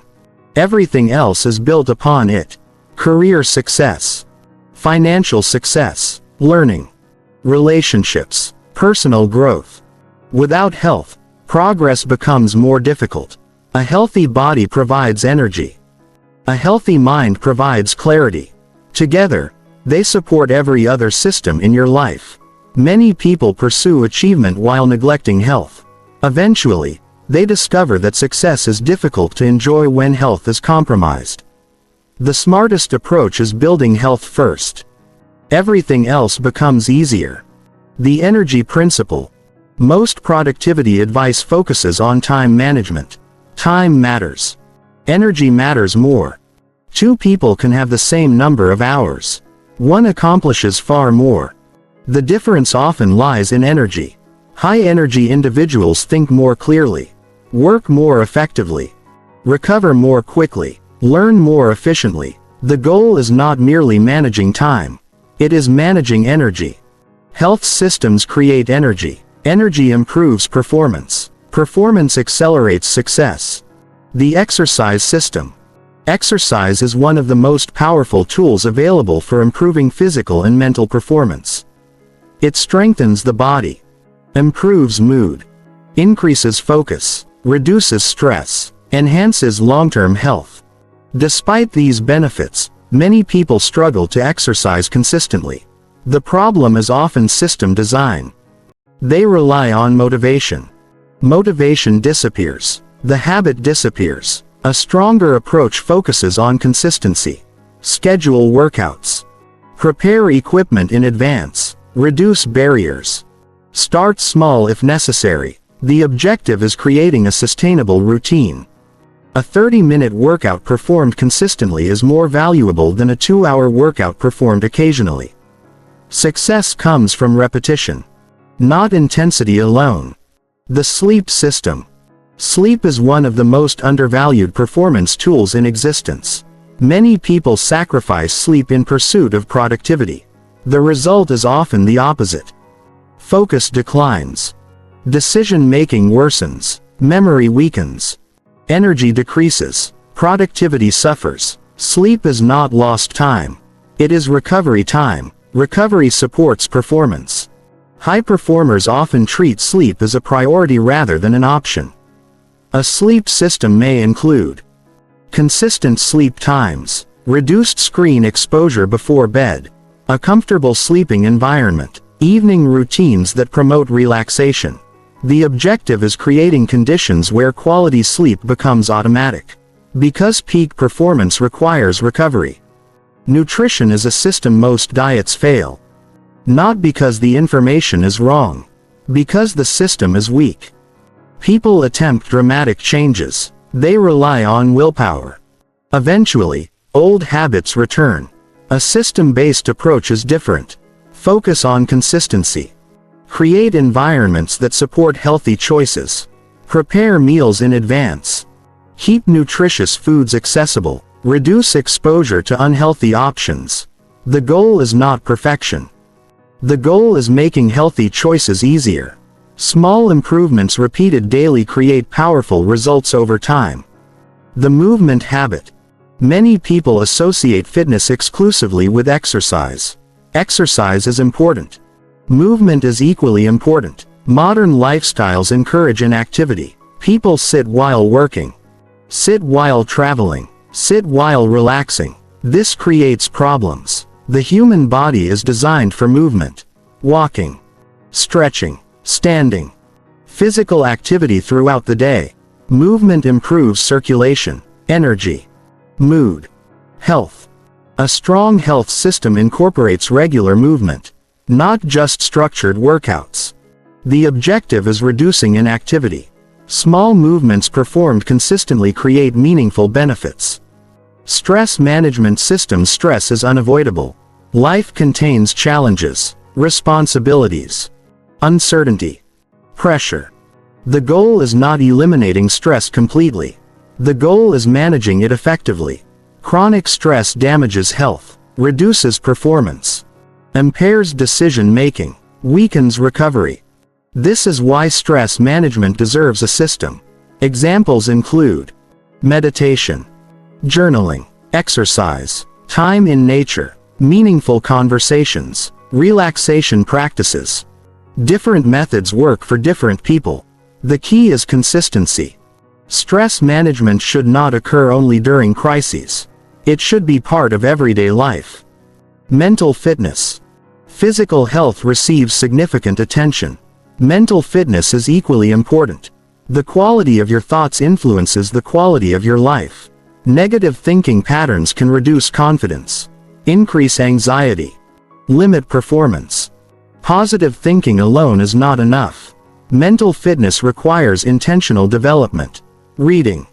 Everything else is built upon it. Career success, financial success, learning, relationships, personal growth. Without health, progress becomes more difficult. A healthy body provides energy. A healthy mind provides clarity. Together, they support every other system in your life. Many people pursue achievement while neglecting health. Eventually, they discover that success is difficult to enjoy when health is compromised. The smartest approach is building health first. Everything else becomes easier. The energy principle. Most productivity advice focuses on time management. Time matters. Energy matters more. Two people can have the same number of hours. One accomplishes far more. The difference often lies in energy. High-energy individuals think more clearly, work more effectively, recover more quickly, learn more efficiently. The goal is not merely managing time. It is managing energy. Health systems create energy. Energy improves performance. Performance accelerates success. The exercise system. Exercise is one of the most powerful tools available for improving physical and mental performance. It strengthens the body, improves mood, increases focus, reduces stress, enhances long-term health. Despite these benefits, many people struggle to exercise consistently. The problem is often system design. They rely on motivation. Motivation disappears. The habit disappears. A stronger approach focuses on consistency. Schedule workouts. Prepare equipment in advance. Reduce barriers. Start small if necessary. The objective is creating a sustainable routine. A 30-minute workout performed consistently is more valuable than a 2-hour workout performed occasionally. Success comes from repetition, not intensity alone. The sleep system. Sleep is one of the most undervalued performance tools in existence. Many people sacrifice sleep in pursuit of productivity. The result is often the opposite. Focus declines. Decision-making worsens. Memory weakens. Energy decreases. Productivity suffers. Sleep is not lost time. It is recovery time. Recovery supports performance. High performers often treat sleep as a priority rather than an option. A sleep system may include consistent sleep times, reduced screen exposure before bed, a comfortable sleeping environment, evening routines that promote relaxation. The objective is creating conditions where quality sleep becomes automatic. Because peak performance requires recovery. Nutrition is a system most diets fail. Not because the information is wrong. Because the system is weak. People attempt dramatic changes. They rely on willpower. Eventually, old habits return. A system-based approach is different. Focus on consistency. Create environments that support healthy choices. Prepare meals in advance. Keep nutritious foods accessible. Reduce exposure to unhealthy options. The goal is not perfection. The goal is making healthy choices easier. Small improvements repeated daily create powerful results over time. The movement habit. Many people associate fitness exclusively with exercise. Exercise is important. Movement is equally important. Modern lifestyles encourage inactivity. People sit while working. Sit while traveling. Sit while relaxing. This creates problems. The human body is designed for movement. Walking. Stretching. Standing. Physical activity throughout the day. Movement improves circulation, energy, mood, health. A strong health system incorporates regular movement, not just structured workouts. The objective is reducing inactivity. Small movements performed consistently create meaningful benefits. Stress management system. Stress is unavoidable. Life contains challenges, responsibilities, uncertainty, pressure. The goal is not eliminating stress completely. The goal is managing it effectively. Chronic stress damages health, reduces performance, impairs decision-making, weakens recovery. This is why stress management deserves a system. Examples include meditation, journaling, exercise, time in nature, meaningful conversations, relaxation practices. Different methods work for different people. The key is consistency. Stress management should not occur only during crises. It should be part of everyday life. Mental fitness. Physical health receives significant attention. Mental fitness is equally important. The quality of your thoughts influences the quality of your life. Negative thinking patterns can reduce confidence, increase anxiety, limit performance. Positive thinking alone is not enough. Mental fitness requires intentional development. Reading,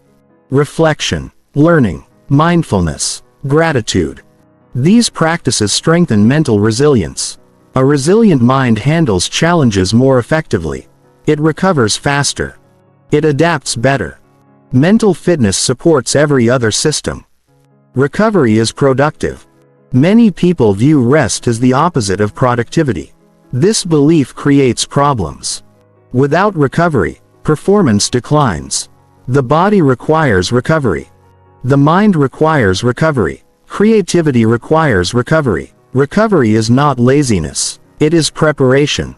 reflection, learning, mindfulness, gratitude. These practices strengthen mental resilience. A resilient mind handles challenges more effectively. It recovers faster. It adapts better. Mental fitness supports every other system. Recovery is productive. Many people view rest as the opposite of productivity. This belief creates problems. Without recovery, performance declines. The body requires recovery. The mind requires recovery. Creativity requires recovery. Recovery is not laziness. It is preparation.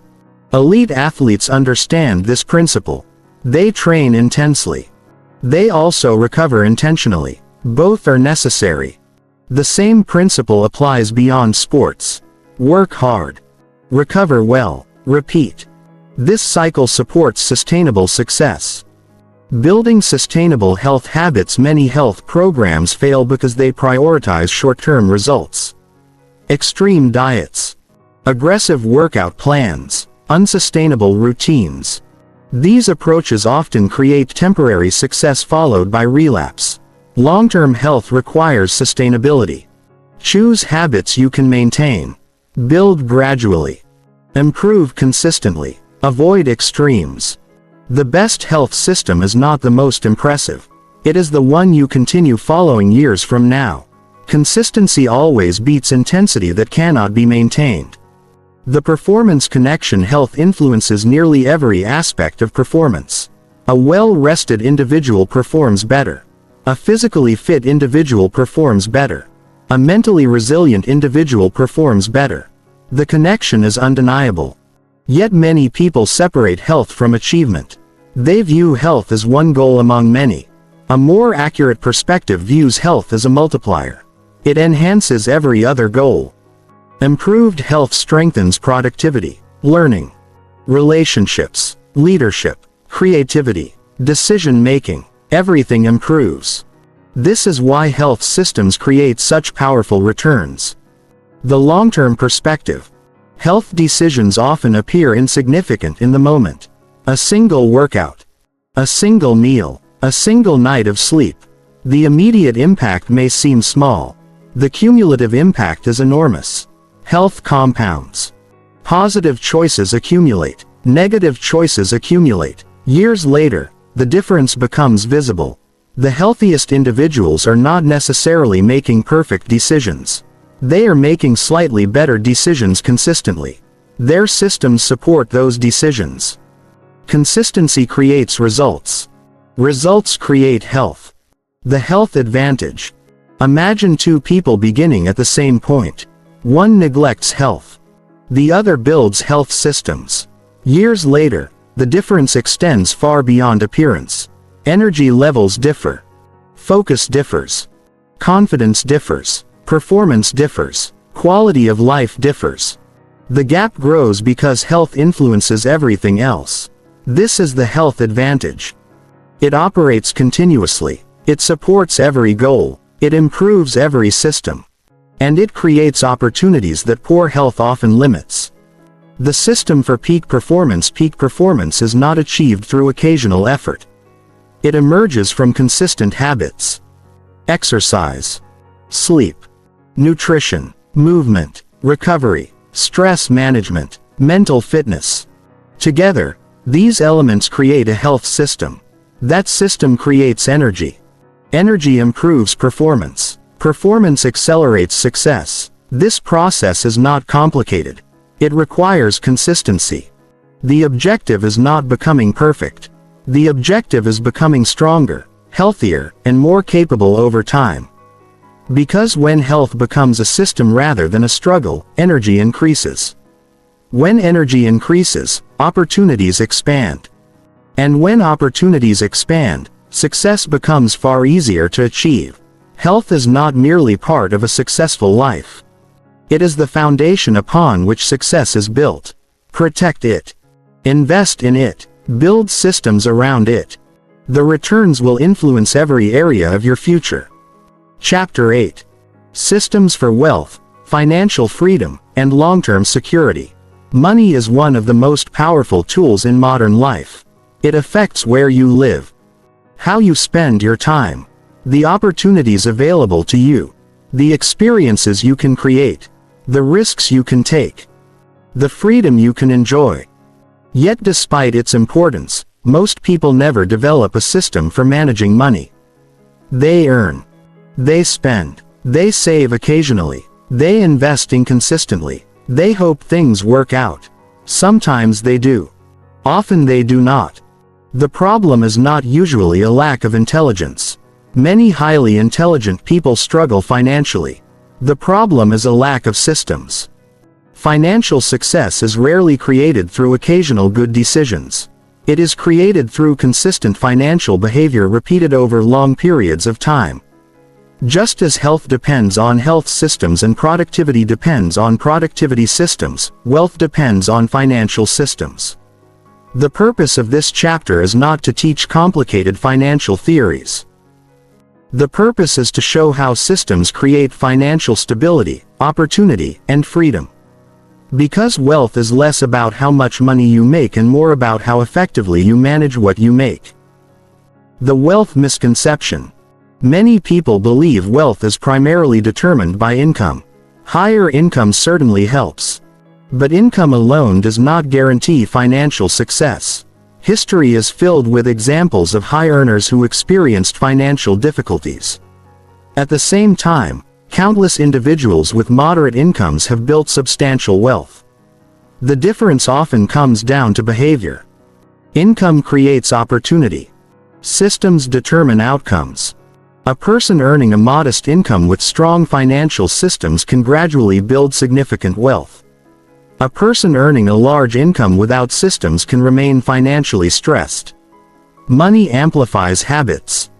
Elite athletes understand this principle. They train intensely. They also recover intentionally. Both are necessary. The same principle applies beyond sports. Work hard. Recover well. Repeat. This cycle supports sustainable success. Building sustainable health habits. Many health programs fail because they prioritize short-term results. Extreme diets, aggressive workout plans, unsustainable routines. These approaches often create temporary success followed by relapse. Long-term health requires sustainability. Choose habits you can maintain. Build gradually. Improve consistently. Avoid extremes. The best health system is not the most impressive. It is the one you continue following years from now. Consistency always beats intensity that cannot be maintained. The performance connection. Health influences nearly every aspect of performance. A well-rested individual performs better. A physically fit individual performs better. A mentally resilient individual performs better. The connection is undeniable. Yet many people separate health from achievement. They view health as one goal among many. A more accurate perspective views health as a multiplier. It enhances every other goal. Improved health strengthens productivity, learning, relationships, leadership, creativity, decision-making. Everything improves. This is why health systems create such powerful returns. The long-term perspective. Health decisions often appear insignificant in the moment. A single workout, a single meal, a single night of sleep. The immediate impact may seem small. The cumulative impact is enormous. Health compounds. Positive choices accumulate. Negative choices accumulate. Years later, the difference becomes visible. The healthiest individuals are not necessarily making perfect decisions. They are making slightly better decisions consistently. Their systems support those decisions. Consistency creates results. Results create health. The health advantage. Imagine two people beginning at the same point. One neglects health. The other builds health systems. Years later, the difference extends far beyond appearance. Energy levels differ. Focus differs. Confidence differs. Performance differs. Quality of life differs. The gap grows because health influences everything else. This is the health advantage. It operates continuously. It supports every goal. It improves every system. And it creates opportunities that poor health often limits. The system for peak performance is not achieved through occasional effort. It emerges from consistent habits. Exercise, sleep, nutrition, movement, recovery, stress management, mental fitness. Together, these elements create a health system. That system creates energy. Energy improves performance. Performance accelerates success. This process is not complicated. It requires consistency. The objective is not becoming perfect. The objective is becoming stronger, healthier, and more capable over time. Because when health becomes a system rather than a struggle, energy increases. When energy increases, opportunities expand. And when opportunities expand, success becomes far easier to achieve. Health is not merely part of a successful life. It is the foundation upon which success is built. Protect it. Invest in it. Build systems around it. The returns will influence every area of your future. Chapter 8. Systems for wealth, financial freedom, and long-term security. Money is one of the most powerful tools in modern life. It affects where you live, how you spend your time, the opportunities available to you, the experiences you can create, the risks you can take, the freedom you can enjoy. Yet despite its importance, most people never develop a system for managing money. They earn. They spend. They save occasionally. They invest inconsistently. They hope things work out. Sometimes they do. Often they do not. The problem is not usually a lack of intelligence. Many highly intelligent people struggle financially. The problem is a lack of systems. Financial success is rarely created through occasional good decisions. It is created through consistent financial behavior repeated over long periods of time. Just as health depends on health systems and productivity depends on productivity systems, wealth depends on financial systems. The purpose of this chapter is not to teach complicated financial theories. The purpose is to show how systems create financial stability, opportunity, and freedom. Because wealth is less about how much money you make and more about how effectively you manage what you make. The wealth misconception. Many people believe wealth is primarily determined by income. Higher income certainly helps. But income alone does not guarantee financial success. History is filled with examples of high earners who experienced financial difficulties. At the same time, countless individuals with moderate incomes have built substantial wealth. The difference often comes down to behavior. Income creates opportunity. Systems determine outcomes. A person earning a modest income with strong financial systems can gradually build significant wealth. A person earning a large income without systems can remain financially stressed. Money amplifies habits.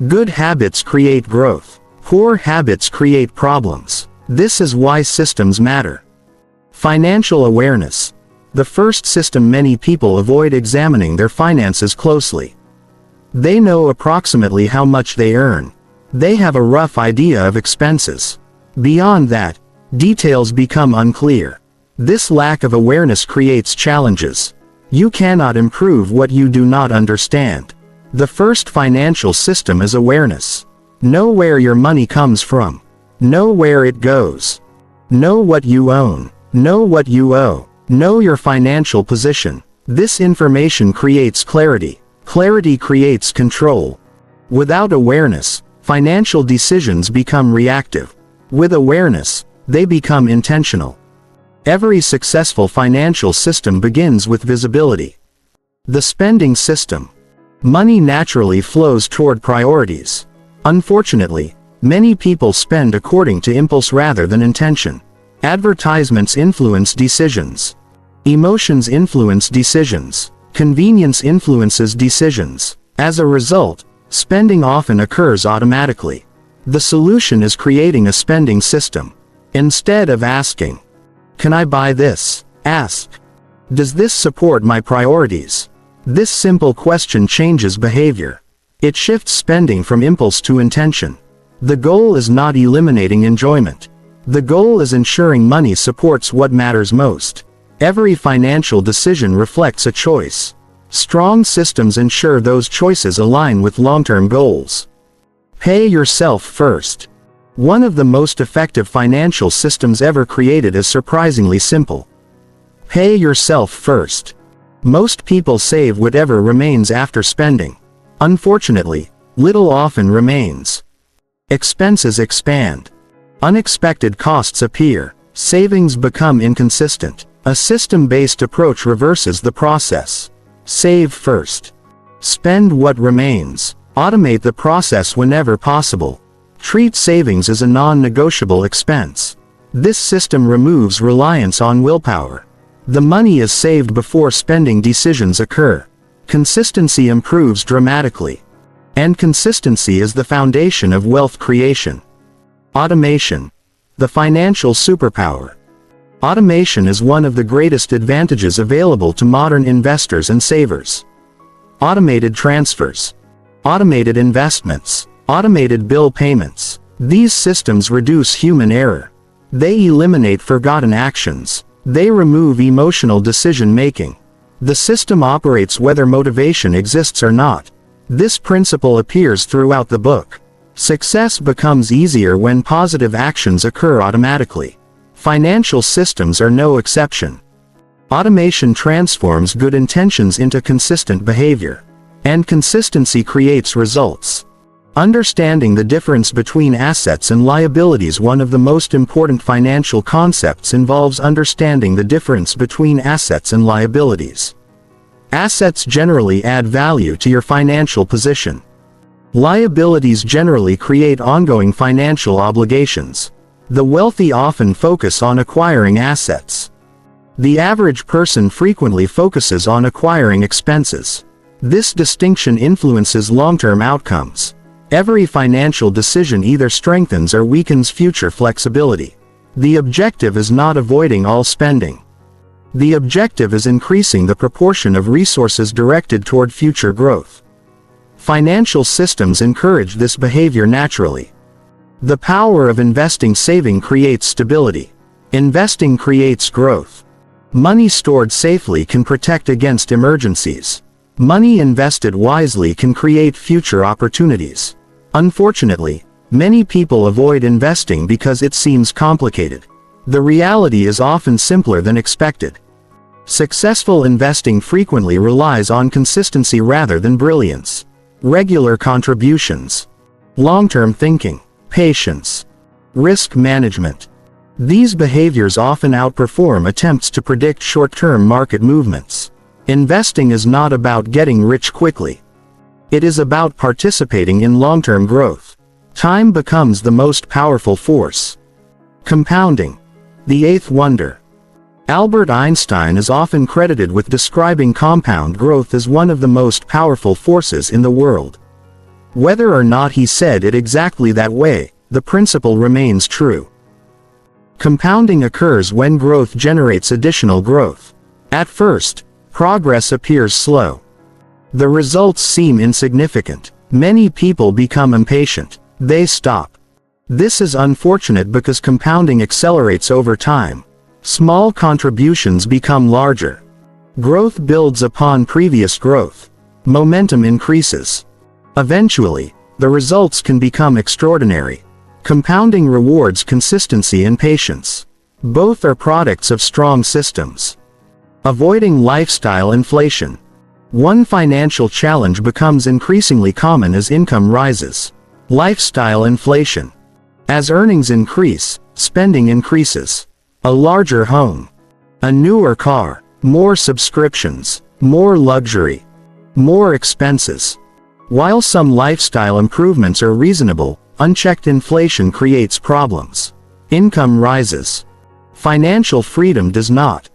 Good habits create growth. Poor habits create problems. This is why systems matter. Financial awareness. The first system. Many people avoid examining their finances closely. They know approximately how much they earn. They have a rough idea of expenses. Beyond that, details become unclear. This lack of awareness creates challenges. You cannot improve what you do not understand. The first financial system is awareness. Know where your money comes from. Know where it goes. Know what you own. Know what you owe. Know your financial position. This information creates clarity. Clarity creates control. Without awareness, financial decisions become reactive. With awareness, they become intentional. Every successful financial system begins with visibility. The spending system. Money naturally flows toward priorities. Unfortunately, many people spend according to impulse rather than intention. Advertisements influence decisions. Emotions influence decisions. Convenience influences decisions. As a result, spending often occurs automatically. The solution is creating a spending system. Instead of asking, "Can I buy this?" ask, "Does this support my priorities?" This simple question changes behavior. It shifts spending from impulse to intention. The goal is not eliminating enjoyment. The goal is ensuring money supports what matters most. Every financial decision reflects a choice. Strong systems ensure those choices align with long-term goals. Pay yourself first. One of the most effective financial systems ever created is surprisingly simple. Pay yourself first. Most people save whatever remains after spending. Unfortunately, little often remains. Expenses expand. Unexpected costs appear. Savings become inconsistent. A system-based approach reverses the process. Save first. Spend what remains. Automate the process whenever possible. Treat savings as a non-negotiable expense. This system removes reliance on willpower. The money is saved before spending decisions occur. Consistency improves dramatically. And consistency is the foundation of wealth creation. Automation. The financial superpower. Automation is one of the greatest advantages available to modern investors and savers. Automated transfers. Automated investments. Automated bill payments. These systems reduce human error. They eliminate forgotten actions. They remove emotional decision-making. The system operates whether motivation exists or not. This principle appears throughout the book. Success becomes easier when positive actions occur automatically. Financial systems are no exception. Automation transforms good intentions into consistent behavior. And consistency creates results. Understanding the difference between assets and liabilities. One of the most important financial concepts involves understanding the difference between assets and liabilities. Assets generally add value to your financial position. Liabilities generally create ongoing financial obligations. The wealthy often focus on acquiring assets. The average person frequently focuses on acquiring expenses. This distinction influences long-term outcomes. Every financial decision either strengthens or weakens future flexibility. The objective is not avoiding all spending. The objective is increasing the proportion of resources directed toward future growth. Financial systems encourage this behavior naturally. The power of investing saving creates stability. Investing creates growth. Money stored safely can protect against emergencies. Money invested wisely can create future opportunities. Unfortunately, many people avoid investing because it seems complicated. The reality is often simpler than expected. Successful investing frequently relies on consistency rather than brilliance. Regular contributions, long-term thinking, patience, risk management. These behaviors often outperform attempts to predict short-term market movements. Investing is not about getting rich quickly. It is about participating in long-term growth. Time becomes the most powerful force. Compounding, the eighth wonder. Albert Einstein is often credited with describing compound growth as one of the most powerful forces in the world. Whether or not he said it exactly that way, the principle remains true. Compounding occurs when growth generates additional growth. At first, progress appears slow. The results seem insignificant. Many people become impatient. They stop. This is unfortunate because compounding accelerates over time. Small contributions become larger. Growth builds upon previous growth. Momentum increases. Eventually, the results can become extraordinary. Compounding rewards consistency and patience. Both are products of strong systems. Avoiding lifestyle inflation. One financial challenge becomes increasingly common as income rises. Lifestyle inflation. As earnings increase, spending increases. A larger home, a newer car, more subscriptions, more luxury, more expenses. While some lifestyle improvements are reasonable, unchecked inflation creates problems. Income rises. Financial freedom does not.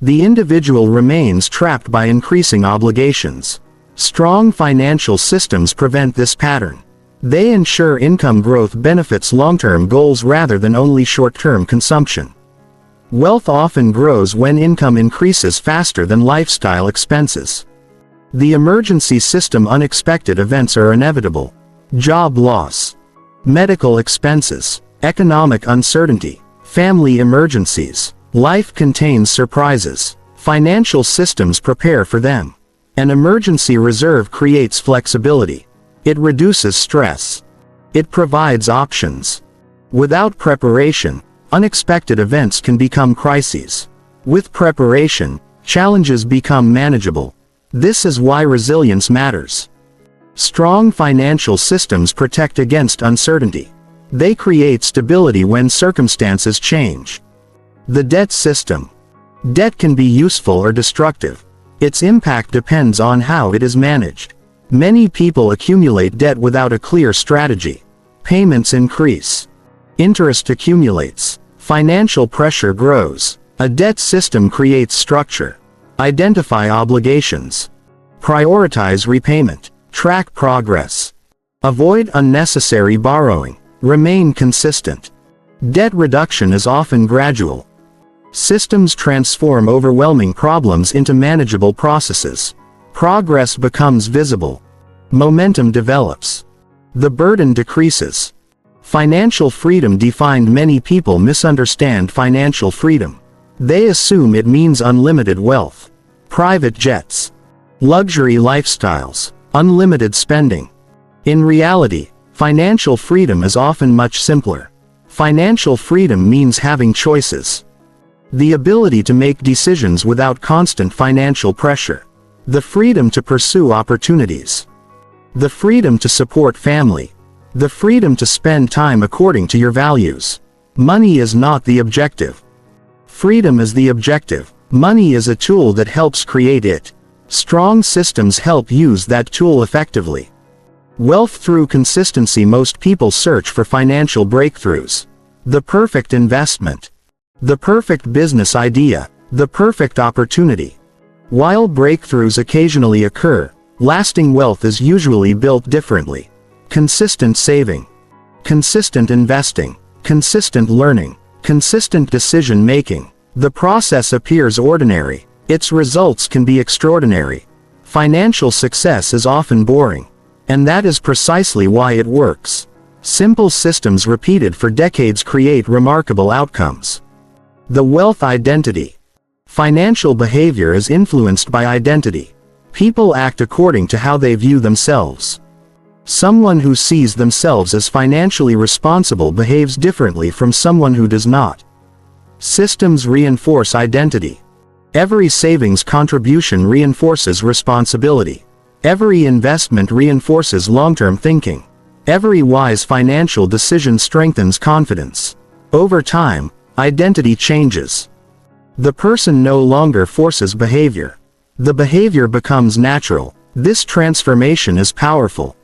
The individual remains trapped by increasing obligations. Strong financial systems prevent this pattern. They ensure income growth benefits long-term goals rather than only short-term consumption. Wealth often grows when income increases faster than lifestyle expenses. The emergency system. Unexpected events are inevitable. Job loss, medical expenses, economic uncertainty, family emergencies. Life contains surprises. Financial systems prepare for them. An emergency reserve creates flexibility. It reduces stress. It provides options. Without preparation, unexpected events can become crises. With preparation, challenges become manageable. This is why resilience matters. Strong financial systems protect against uncertainty. They create stability when circumstances change. The debt system. Debt can be useful or destructive. Its impact depends on how it is managed. Many people accumulate debt without a clear strategy. Payments increase. Interest accumulates. Financial pressure grows. A debt system creates structure. Identify obligations. Prioritize repayment. Track progress. Avoid unnecessary borrowing. Remain consistent. Debt reduction is often gradual. Systems transform overwhelming problems into manageable processes. Progress becomes visible. Momentum develops. The burden decreases. Financial freedom defined. Many people misunderstand financial freedom. They assume it means unlimited wealth, private jets, luxury lifestyles, unlimited spending. In reality, financial freedom is often much simpler. Financial freedom means having choices. The ability to make decisions without constant financial pressure. The freedom to pursue opportunities. The freedom to support family. The freedom to spend time according to your values. Money is not the objective. Freedom is the objective. Money is a tool that helps create it. Strong systems help use that tool effectively. Wealth through consistency. Most people search for financial breakthroughs. The perfect investment. The perfect business idea. The perfect opportunity. While breakthroughs occasionally occur, lasting wealth is usually built differently. Consistent saving. Consistent investing. Consistent learning. Consistent decision making. The process appears ordinary. Its results can be extraordinary. Financial success is often boring. And that is precisely why it works. Simple systems repeated for decades create remarkable outcomes. The wealth identity. Financial behavior is influenced by identity. People act according to how they view themselves. Someone who sees themselves as financially responsible behaves differently from someone who does not. Systems reinforce identity. Every savings contribution reinforces responsibility. Every investment reinforces long-term thinking. Every wise financial decision strengthens confidence. Over time, identity changes. The person no longer forces behavior. The behavior becomes natural. This transformation is powerful.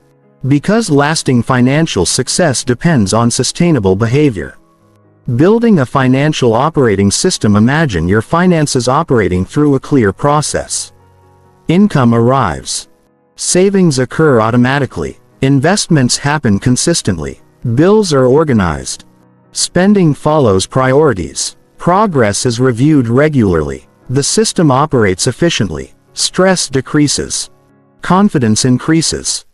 Because lasting financial success depends on sustainable behavior. Building a financial operating system. Imagine your finances operating through a clear process. Income arrives. Savings occur automatically. Investments happen consistently. Bills are organized. Spending follows priorities. Progress is reviewed regularly. The system operates efficiently. Stress decreases. Confidence increases.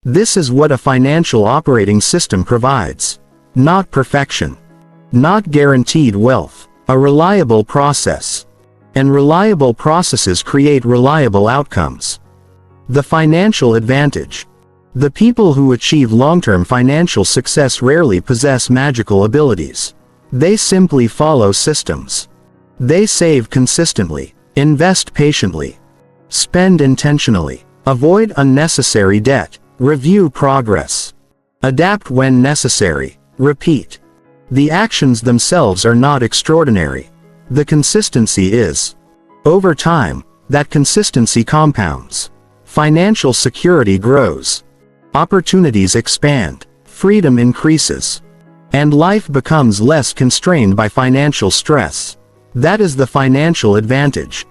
This is what a financial operating system provides. Not perfection. Not guaranteed wealth. A reliable process. And reliable processes create reliable outcomes. The financial advantage. The people who achieve long-term financial success rarely possess magical abilities. They simply follow systems. They save consistently, invest patiently, spend intentionally, avoid unnecessary debt, review progress, adapt when necessary, repeat. The actions themselves are not extraordinary. The consistency is. Over time, that consistency compounds. Financial security grows. Opportunities expand. Freedom increases. And life becomes less constrained by financial stress. That is the financial advantage.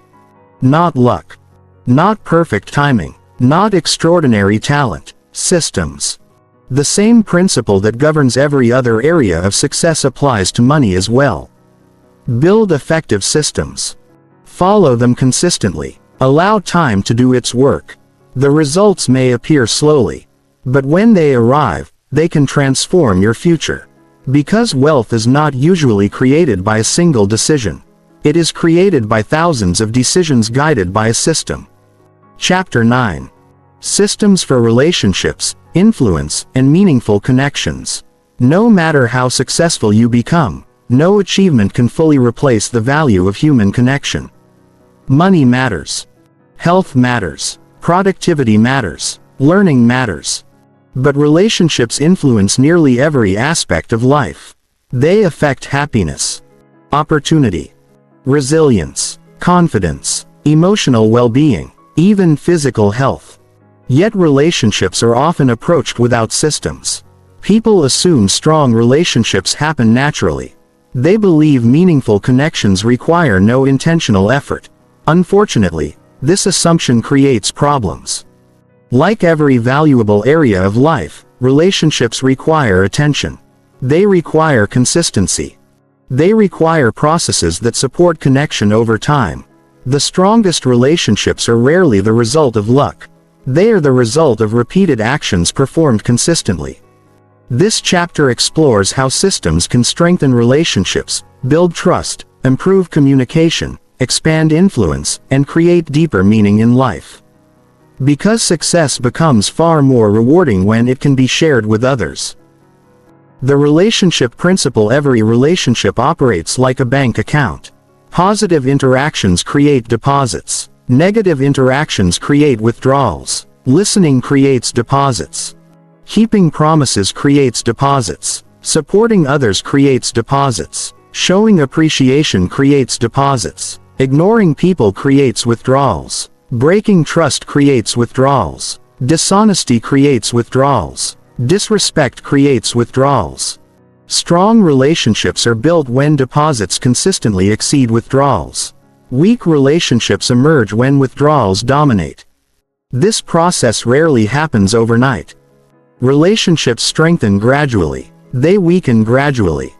Not luck. Not perfect timing. Not extraordinary talent. Systems. The same principle that governs every other area of success applies to money as well. Build effective systems. Follow them consistently. Allow time to do its work. The results may appear slowly, but when they arrive, they can transform your future. Because wealth is not usually created by a single decision. It is created by thousands of decisions guided by a system. Chapter 9. Systems for relationships, influence, and meaningful connections. No matter how successful you become, no achievement can fully replace the value of human connection. Money matters. Health matters. Productivity matters. Learning matters. But relationships influence nearly every aspect of life. They affect happiness, opportunity, resilience, confidence, emotional well-being, even physical health. Yet relationships are often approached without systems. People assume strong relationships happen naturally. They believe meaningful connections require no intentional effort. Unfortunately, this assumption creates problems. Like every valuable area of life, relationships require attention. They require consistency. They require processes that support connection over time. The strongest relationships are rarely the result of luck. They are the result of repeated actions performed consistently. This chapter explores how systems can strengthen relationships, build trust, improve communication, expand influence, and create deeper meaning in life. Because success becomes far more rewarding when it can be shared with others. The relationship principle. Every relationship operates like a bank account. Positive interactions create deposits. Negative interactions create withdrawals. Listening creates deposits. Keeping promises creates deposits. Supporting others creates deposits. Showing appreciation creates deposits. Ignoring people creates withdrawals. Breaking trust creates withdrawals. Dishonesty creates withdrawals. Disrespect creates withdrawals. Strong relationships are built when deposits consistently exceed withdrawals. Weak relationships emerge when withdrawals dominate. This process rarely happens overnight. Relationships strengthen gradually. They weaken gradually.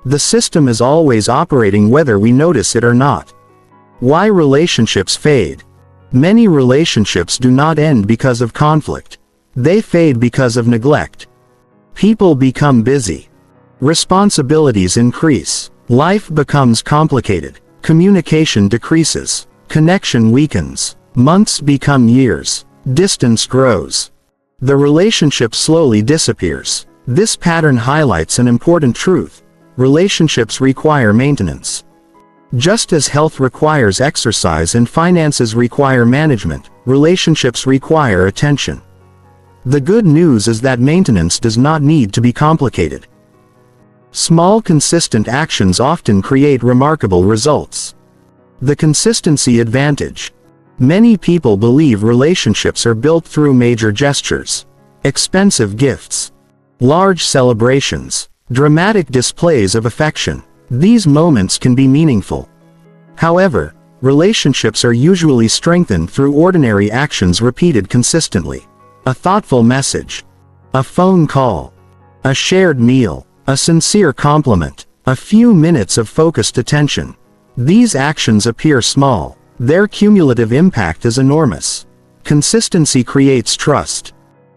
The system is always operating whether we notice it or not. Why relationships fade? Many relationships do not end because of conflict. They fade because of neglect. People become busy. Responsibilities increase. Life becomes complicated, communication decreases, connection weakens, months become years, distance grows. The relationship slowly disappears. This pattern highlights an important truth: relationships require maintenance. Just as health requires exercise and finances require management, relationships require attention. The good news is that maintenance does not need to be complicated. Small consistent actions often create remarkable results. The consistency advantage. Many people believe relationships are built through major gestures, expensive gifts, large celebrations, dramatic displays of affection. These moments can be meaningful. However, relationships are usually strengthened through ordinary actions repeated consistently. A thoughtful message, a phone call, a shared meal, a sincere compliment, a few minutes of focused attention. These actions appear small. Their cumulative impact is enormous. Consistency creates trust.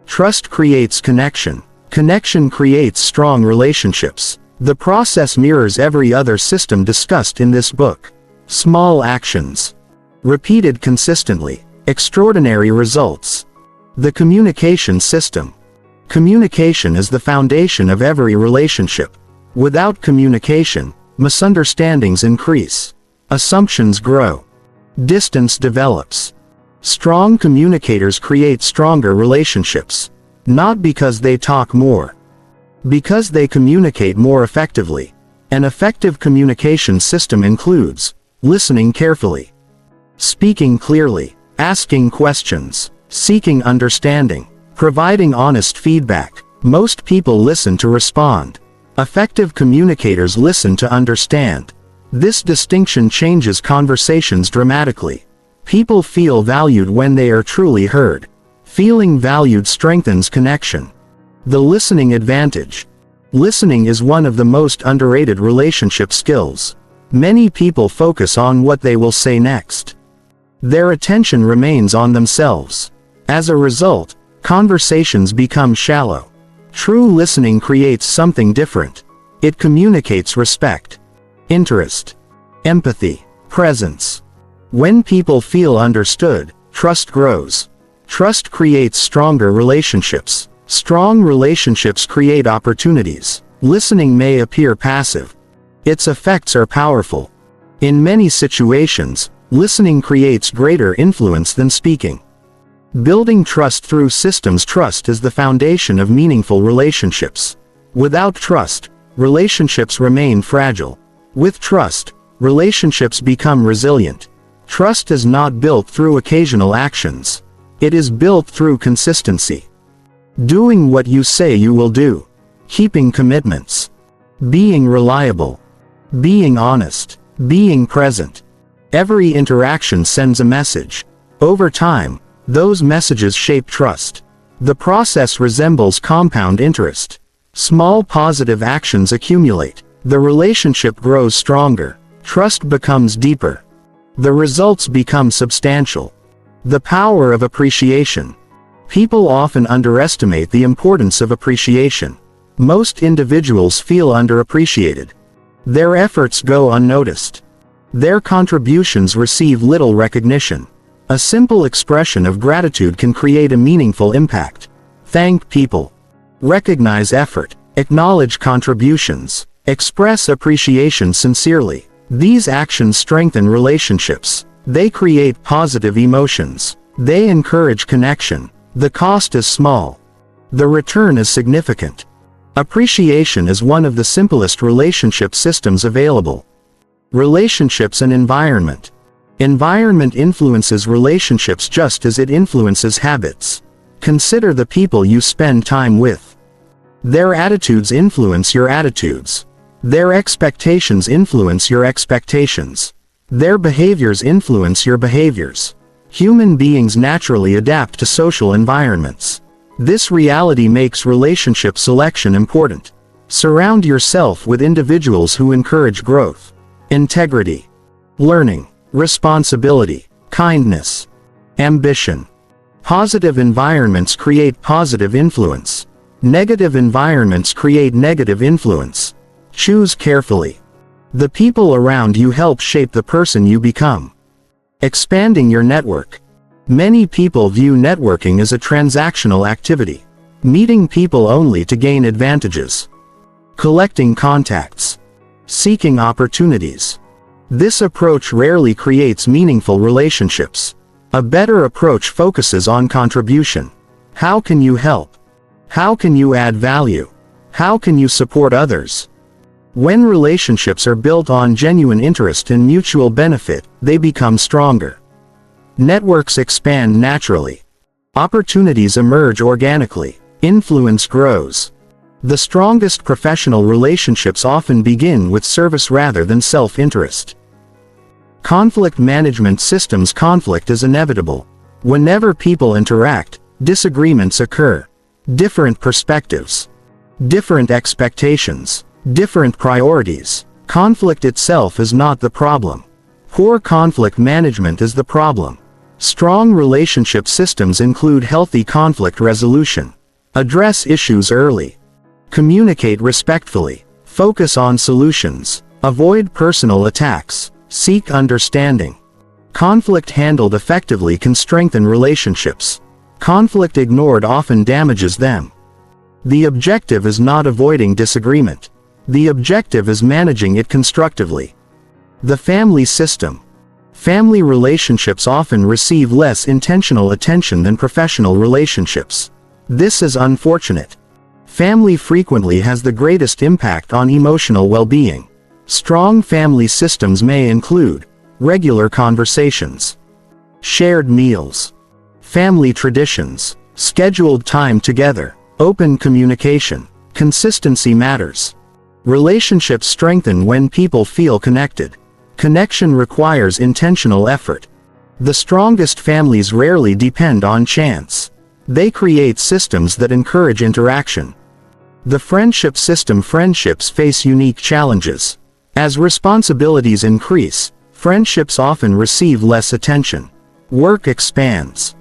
Trust creates connection. Connection creates strong relationships. The process mirrors every other system discussed in this book. Small actions, repeated consistently, extraordinary results. The communication system. Communication is the foundation of every relationship. Without communication, misunderstandings increase, assumptions grow, distance develops. Strong communicators create stronger relationships, not because they talk more, because they communicate more effectively. An effective communication system includes listening carefully, speaking clearly, asking questions, seeking understanding, providing honest feedback. Most people listen to respond. Effective communicators listen to understand. This distinction changes conversations dramatically. People feel valued when they are truly heard. Feeling valued strengthens connection. The listening advantage. Listening is one of the most underrated relationship skills. Many people focus on what they will say next. Their attention remains on themselves. As a result, conversations become shallow. True listening creates something different. It communicates respect, interest, empathy, presence. When people feel understood, trust grows. Trust creates stronger relationships. Strong relationships create opportunities. Listening may appear passive. Its effects are powerful. In many situations, listening creates greater influence than speaking. Building trust through systems. Trust is the foundation of meaningful relationships. Without trust, relationships remain fragile. With trust, relationships become resilient. Trust is not built through occasional actions. It is built through consistency. Doing what you say you will do. Keeping commitments. Being reliable. Being honest. Being present. Every interaction sends a message. Over time, those messages shape trust. The process resembles compound interest. Small positive actions accumulate. The relationship grows stronger. Trust becomes deeper. The results become substantial. The power of appreciation. People often underestimate the importance of appreciation. Most individuals feel underappreciated. Their efforts go unnoticed. Their contributions receive little recognition. A simple expression of gratitude can create a meaningful impact. Thank people. Recognize effort. Acknowledge contributions. Express appreciation sincerely. These actions strengthen relationships. They create positive emotions. They encourage connection. The cost is small. The return is significant. Appreciation is one of the simplest relationship systems available. Relationships and environment. Environment influences relationships just as it influences habits. Consider the people you spend time with. Their attitudes influence your attitudes. Their expectations influence your expectations. Their behaviors influence your behaviors. Human beings naturally adapt to social environments. This reality makes relationship selection important. Surround yourself with individuals who encourage growth, integrity, learning, responsibility, kindness, ambition. Positive environments create positive influence. Negative environments create negative influence. Choose carefully. The people around you help shape the person you become. Expanding your network. Many people view networking as a transactional activity, meeting people only to gain advantages, collecting contacts, seeking opportunities. This approach rarely creates meaningful relationships. A better approach focuses on contribution. How can you help? How can you add value? How can you support others? When relationships are built on genuine interest and mutual benefit, they become stronger. Networks expand naturally. Opportunities emerge organically. Influence grows. The strongest professional relationships often begin with service rather than self-interest. Conflict management systems. Conflict is inevitable. Whenever people interact, disagreements occur. Different perspectives, different expectations, different priorities. Conflict itself is not the problem. Poor conflict management is the problem. Strong relationship systems include healthy conflict resolution. Address issues early. Communicate respectfully. Focus on solutions. Avoid personal attacks. Seek understanding. Conflict handled effectively can strengthen relationships. Conflict ignored often damages them. The objective is not avoiding disagreement. The objective is managing it constructively. The family system. Family relationships often receive less intentional attention than professional relationships. This is unfortunate. Family frequently has the greatest impact on emotional well-being. Strong family systems may include regular conversations, shared meals, family traditions, scheduled time together, open communication. Consistency matters. Relationships strengthen when people feel connected. Connection requires intentional effort. The strongest families rarely depend on chance. They create systems that encourage interaction. The friendship system. Friendships face unique challenges. As responsibilities increase, friendships often receive less attention. Work expands.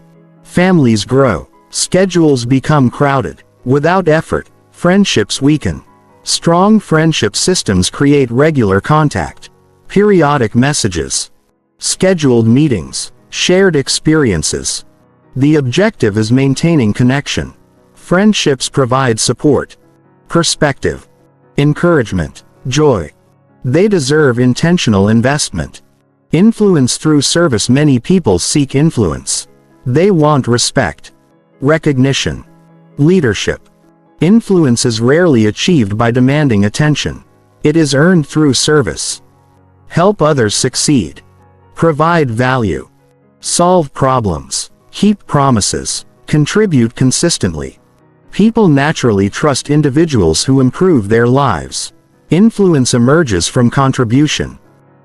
Families grow. Schedules become crowded. Without effort, friendships weaken. Strong friendship systems create regular contact, periodic messages, scheduled meetings, shared experiences. The objective is maintaining connection. Friendships provide support, perspective, encouragement, joy. They deserve intentional investment. Influence through service. Many people seek influence. They want respect, recognition, leadership. Influence is rarely achieved by demanding attention. It is earned through service. Help others succeed. Provide value. Solve problems. Keep promises. Contribute consistently. People naturally trust individuals who improve their lives. Influence emerges from contribution.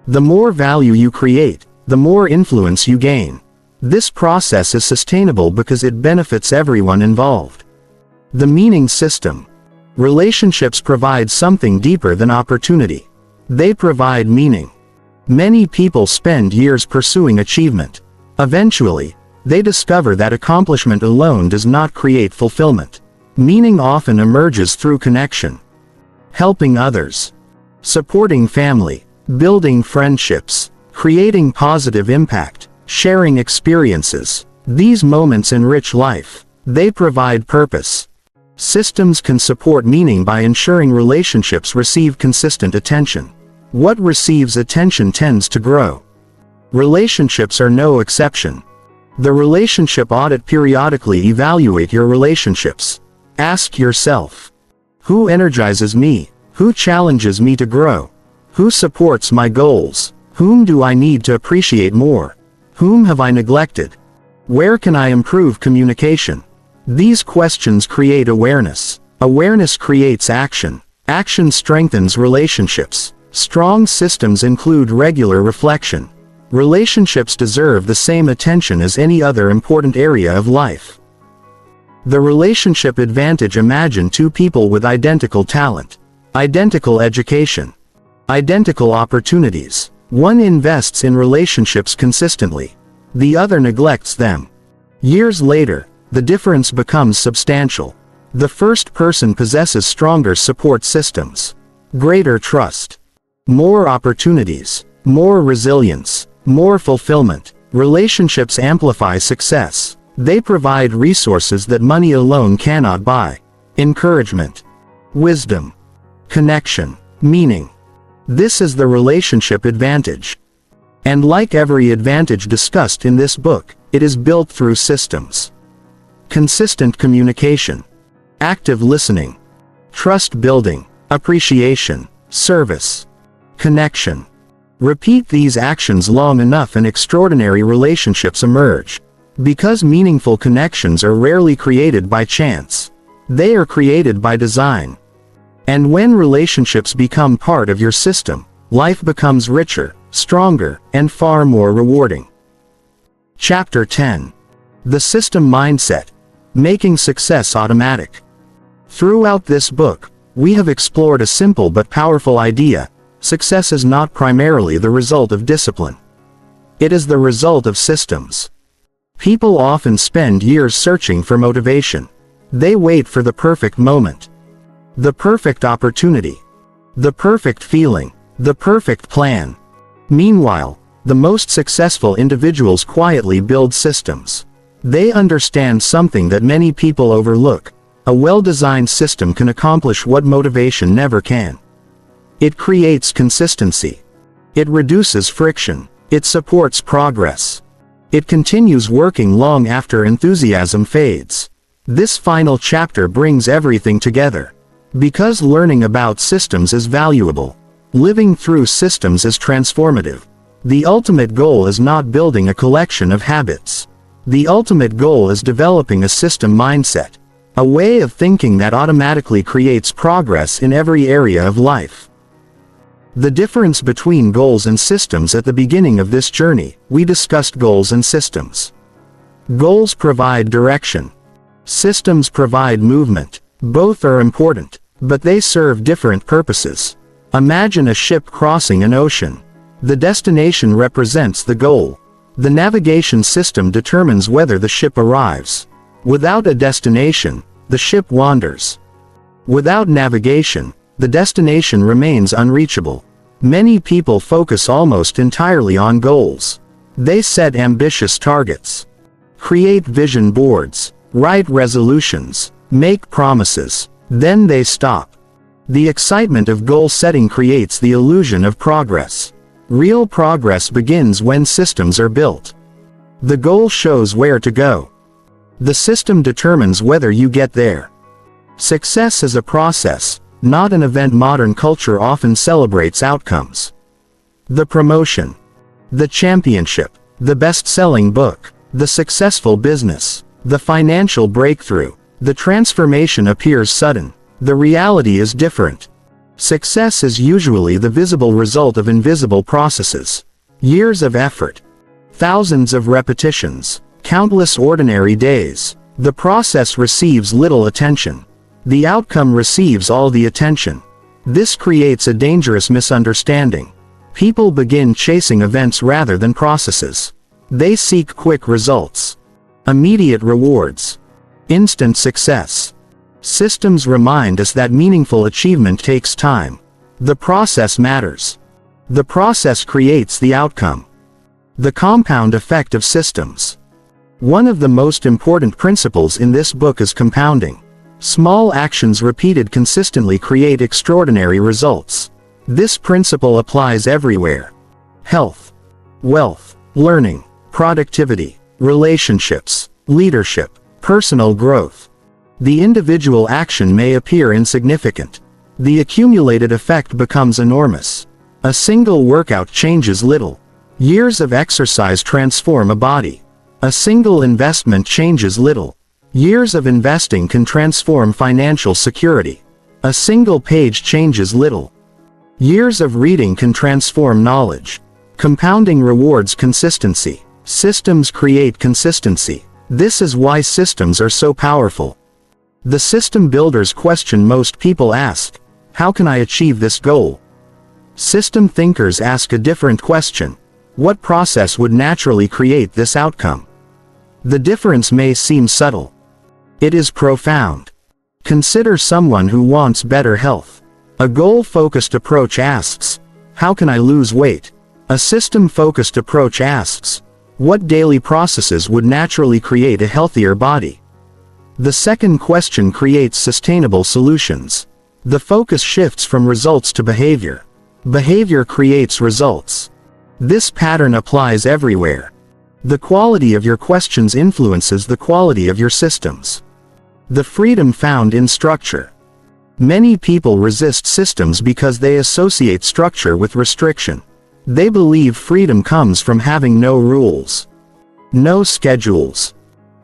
The more value you create, the more influence you gain. This process is sustainable because it benefits everyone involved. The meaning system. Relationships provide something deeper than opportunity. They provide meaning. Many people spend years pursuing achievement. Eventually, they discover that accomplishment alone does not create fulfillment. Meaning often emerges through connection. Helping others, supporting family, building friendships, creating positive impact, sharing experiences. These moments enrich life. They provide purpose. Systems can support meaning by ensuring relationships receive consistent attention. What receives attention tends to grow. Relationships are no exception. The relationship audit. Periodically evaluate your relationships. Ask yourself, who energizes me? Who challenges me to grow? Who supports my goals? Whom do I need to appreciate more? Whom have I neglected? Where can I improve communication? These questions create awareness. Awareness creates action. Action strengthens relationships. Strong systems include regular reflection. Relationships deserve the same attention as any other important area of life. The relationship advantage. Imagine two people with identical talent, identical education, identical opportunities. One invests in relationships consistently. The other neglects them. Years later, the difference becomes substantial. The first person possesses stronger support systems, greater trust, more opportunities, more resilience, more fulfillment. Relationships amplify success. They provide resources that money alone cannot buy. Encouragement, wisdom, connection, meaning. This is the relationship advantage. And like every advantage discussed in this book, it is built through systems. Consistent communication, active listening, trust building, appreciation, service, connection. Repeat these actions long enough and extraordinary relationships emerge. Because meaningful connections are rarely created by chance. They are created by design. And when relationships become part of your system, life becomes richer, stronger, and far more rewarding. Chapter 10. The System Mindset. Making Success Automatic. Throughout this book, we have explored a simple but powerful idea. Success is not primarily the result of discipline. It is the result of systems. People often spend years searching for motivation. They wait for the perfect moment, the perfect opportunity, the perfect feeling, the perfect plan. Meanwhile, the most successful individuals quietly build systems. They understand something that many people overlook. A well-designed system can accomplish what motivation never can. It creates consistency. It reduces friction. It supports progress. It continues working long after enthusiasm fades. This final chapter brings everything together. Because learning about systems is valuable. Living through systems is transformative. The ultimate goal is not building a collection of habits. The ultimate goal is developing a system mindset. A way of thinking that automatically creates progress in every area of life. The difference between goals and systems. At the beginning of this journey, we discussed goals and systems. Goals provide direction. Systems provide movement. Both are important, but they serve different purposes. Imagine a ship crossing an ocean. The destination represents the goal. The navigation system determines whether the ship arrives. Without a destination, the ship wanders. Without navigation, the destination remains unreachable. Many people focus almost entirely on goals. They set ambitious targets, create vision boards, write resolutions, make promises. Then they stop. The excitement of goal setting creates the illusion of progress. Real progress begins when systems are built. The goal shows where to go. The system determines whether you get there. Success is a process, not an event. Modern culture often celebrates outcomes. The promotion, the championship, the best-selling book, the successful business, the financial breakthrough. The transformation appears sudden. The reality is different. Success is usually the visible result of invisible processes. Years of effort, thousands of repetitions, countless ordinary days. The process receives little attention. The outcome receives all the attention. This creates a dangerous misunderstanding. People begin chasing events rather than processes. They seek quick results, immediate rewards, instant success. Systems remind us that meaningful achievement takes time. The process matters. The process creates the outcome. The compound effect of systems. One of the most important principles in this book is compounding. Small actions repeated consistently create extraordinary results. This principle applies everywhere. Health, wealth, learning, productivity, relationships, leadership, personal growth. The individual action may appear insignificant. The accumulated effect becomes enormous. A single workout changes little. Years of exercise transform a body. A single investment changes little. Years of investing can transform financial security. A single page changes little. Years of reading can transform knowledge. Compounding rewards consistency. Systems create consistency. This is why systems are so powerful. The system builders question most people ask, how can I achieve this goal? System thinkers ask a different question. What process would naturally create this outcome? The difference may seem subtle. It is profound. Consider someone who wants better health. A goal-focused approach asks, How can I lose weight? A system-focused approach asks, what daily processes would naturally create a healthier body? The second question creates sustainable solutions. The focus shifts from results to behavior. Behavior creates results. This pattern applies everywhere. The quality of your questions influences the quality of your systems. The freedom found in structure. Many people resist systems because they associate structure with restriction. They believe freedom comes from having no rules, no schedules,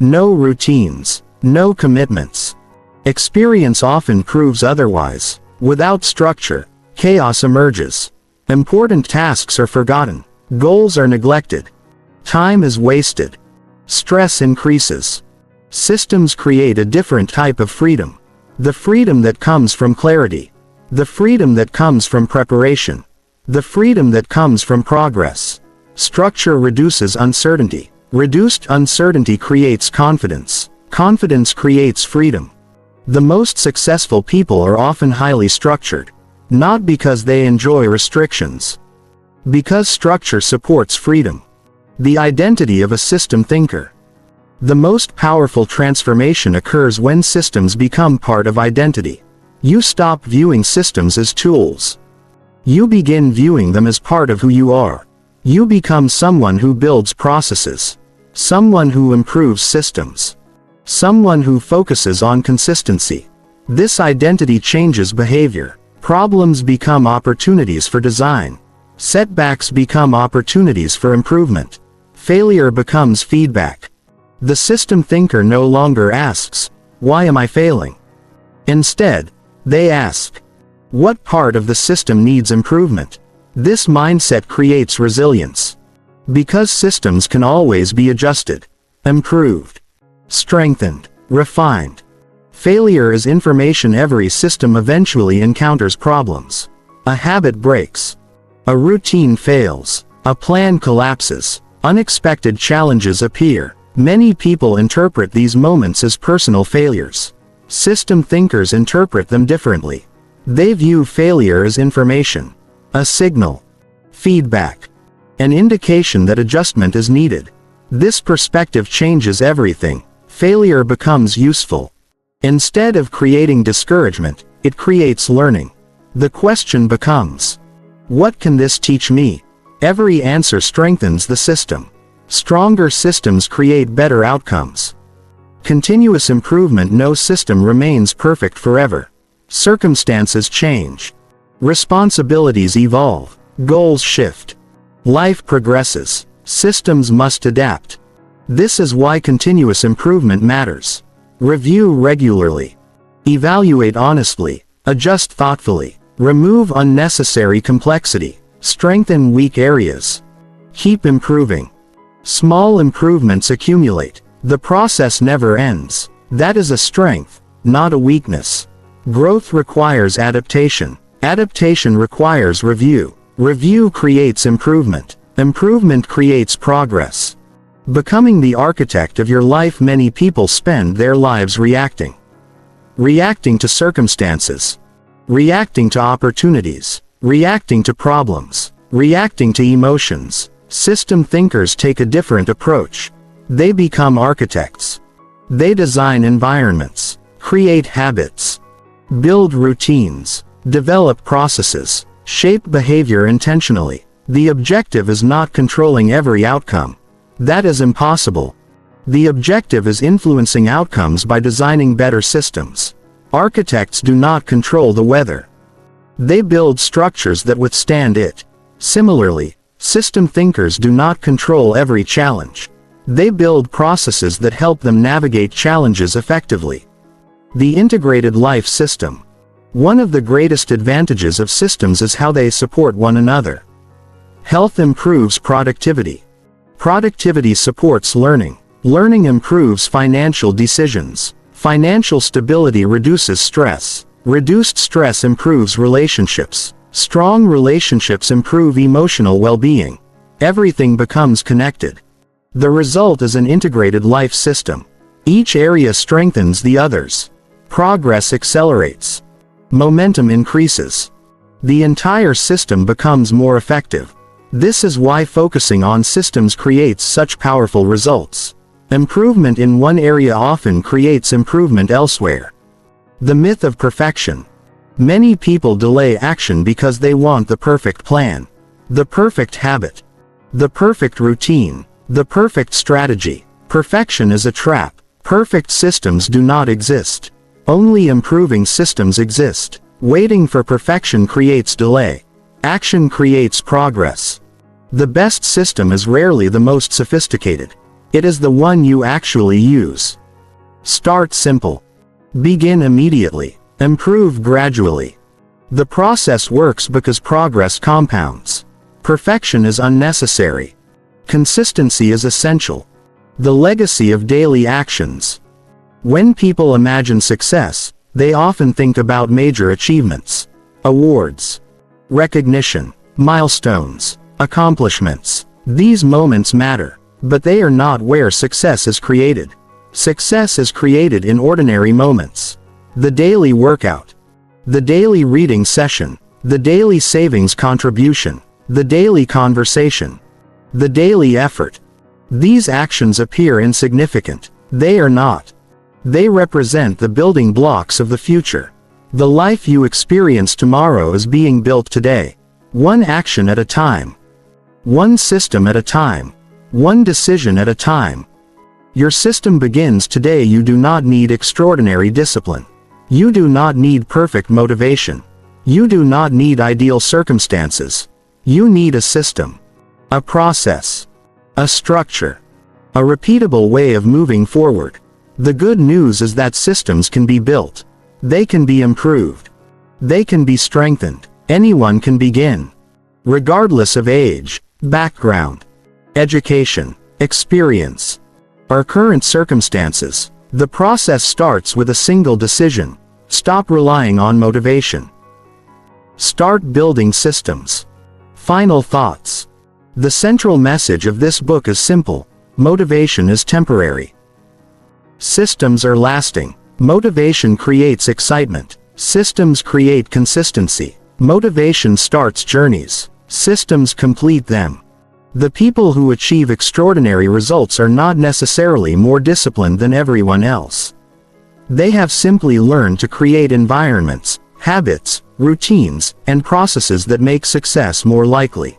no routines, no commitments. Experience often proves otherwise. Without structure, chaos emerges. Important tasks are forgotten. Goals are neglected. Time is wasted. Stress increases. Systems create a different type of freedom. The freedom that comes from clarity. The freedom that comes from preparation. The freedom that comes from progress. Structure reduces uncertainty. Reduced uncertainty creates confidence. Confidence creates freedom. The most successful people are often highly structured. Not because they enjoy restrictions. Because structure supports freedom. The identity of a system thinker. The most powerful transformation occurs when systems become part of identity. You stop viewing systems as tools. You begin viewing them as part of who you are. You become someone who builds processes. Someone who improves systems. Someone who focuses on consistency. This identity changes behavior. Problems become opportunities for design. Setbacks become opportunities for improvement. Failure becomes feedback. The system thinker no longer asks, why am I failing? Instead, they ask, what part of the system needs improvement? This mindset creates resilience. Because systems can always be adjusted, improved, strengthened, refined. Failure is information. Every system eventually encounters problems. A habit breaks. A routine fails. A plan collapses. Unexpected challenges appear. Many people interpret these moments as personal failures. System thinkers interpret them differently. They view failure as information, a signal, feedback, an indication that adjustment is needed. This perspective changes everything. Failure becomes useful. Instead of creating discouragement, it creates learning. The question becomes, what can this teach me? Every answer strengthens the system. Stronger systems create better outcomes. Continuous improvement. No system remains perfect forever. Circumstances change. Responsibilities evolve. Goals shift. Life progresses. Systems must adapt. This is why continuous improvement matters. Review regularly. Evaluate honestly. Adjust thoughtfully. Remove unnecessary complexity. Strengthen weak areas. Keep improving. Small improvements accumulate. The process never ends. That is a strength, not a weakness. Growth requires adaptation. Adaptation requires review. Review creates improvement. Improvement creates progress. Becoming the architect of your life. Many people spend their lives reacting. Reacting to circumstances. Reacting to opportunities. Reacting to problems. Reacting to emotions. System thinkers take a different approach. They become architects. They design environments, create habits, build routines, develop processes, shape behavior intentionally. The objective is not controlling every outcome. That is impossible. The objective is influencing outcomes by designing better systems. Architects do not control the weather. They build structures that withstand it. Similarly, system thinkers do not control every challenge. They build processes that help them navigate challenges effectively. The integrated life system. One of the greatest advantages of systems is how they support one another. Health improves productivity. Productivity supports learning. Learning improves financial decisions. Financial stability reduces stress. Reduced stress improves relationships. Strong relationships improve emotional well-being. Everything becomes connected. The result is an integrated life system. Each area strengthens the others. Progress accelerates. Momentum increases. The entire system becomes more effective. This is why focusing on systems creates such powerful results. Improvement in one area often creates improvement elsewhere. The myth of perfection. Many people delay action because they want the perfect plan, the perfect habit, the perfect routine, the perfect strategy. Perfection is a trap. Perfect systems do not exist. Only improving systems exist. Waiting for perfection creates delay. Action creates progress. The best system is rarely the most sophisticated. It is the one you actually use. Start simple. Begin immediately. Improve gradually. The process works because progress compounds. Perfection is unnecessary. Consistency is essential. The legacy of daily actions. When people imagine success, they often think about major achievements, awards, recognition, milestones, accomplishments. These moments matter, but they are not where success is created. Success is created in ordinary moments. The daily workout, the daily reading session, the daily savings contribution, the daily conversation, the daily effort. These actions appear insignificant. They are not. They represent the building blocks of the future. The life you experience tomorrow is being built today. One action at a time. One system at a time. One decision at a time. Your system begins today. You do not need extraordinary discipline. You do not need perfect motivation. You do not need ideal circumstances. You need a system. A process. A structure. A repeatable way of moving forward. The good news is that systems can be built. They can be improved. They can be strengthened. Anyone can begin. Regardless of age, background, education, experience, or current circumstances. The process starts with a single decision. Stop relying on motivation. Start building systems. Final thoughts. The central message of this book is simple. Motivation is temporary. Systems are lasting. Motivation creates excitement. Systems create consistency. Motivation starts journeys. Systems complete them. The people who achieve extraordinary results are not necessarily more disciplined than everyone else. They have simply learned to create environments, habits, routines, and processes that make success more likely.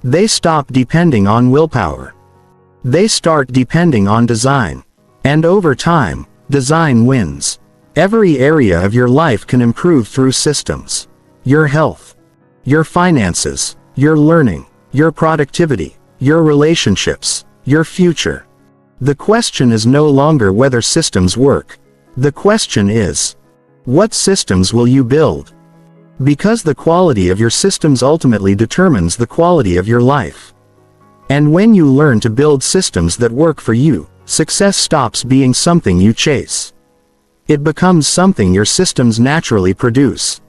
They stop depending on willpower. They start depending on design. And over time, design wins. Every area of your life can improve through systems. Your health, your finances, your learning, your productivity, your relationships, your future. The question is no longer whether systems work. The question is, what systems will you build? Because the quality of your systems ultimately determines the quality of your life. And when you learn to build systems that work for you, success stops being something you chase. It becomes something your systems naturally produce.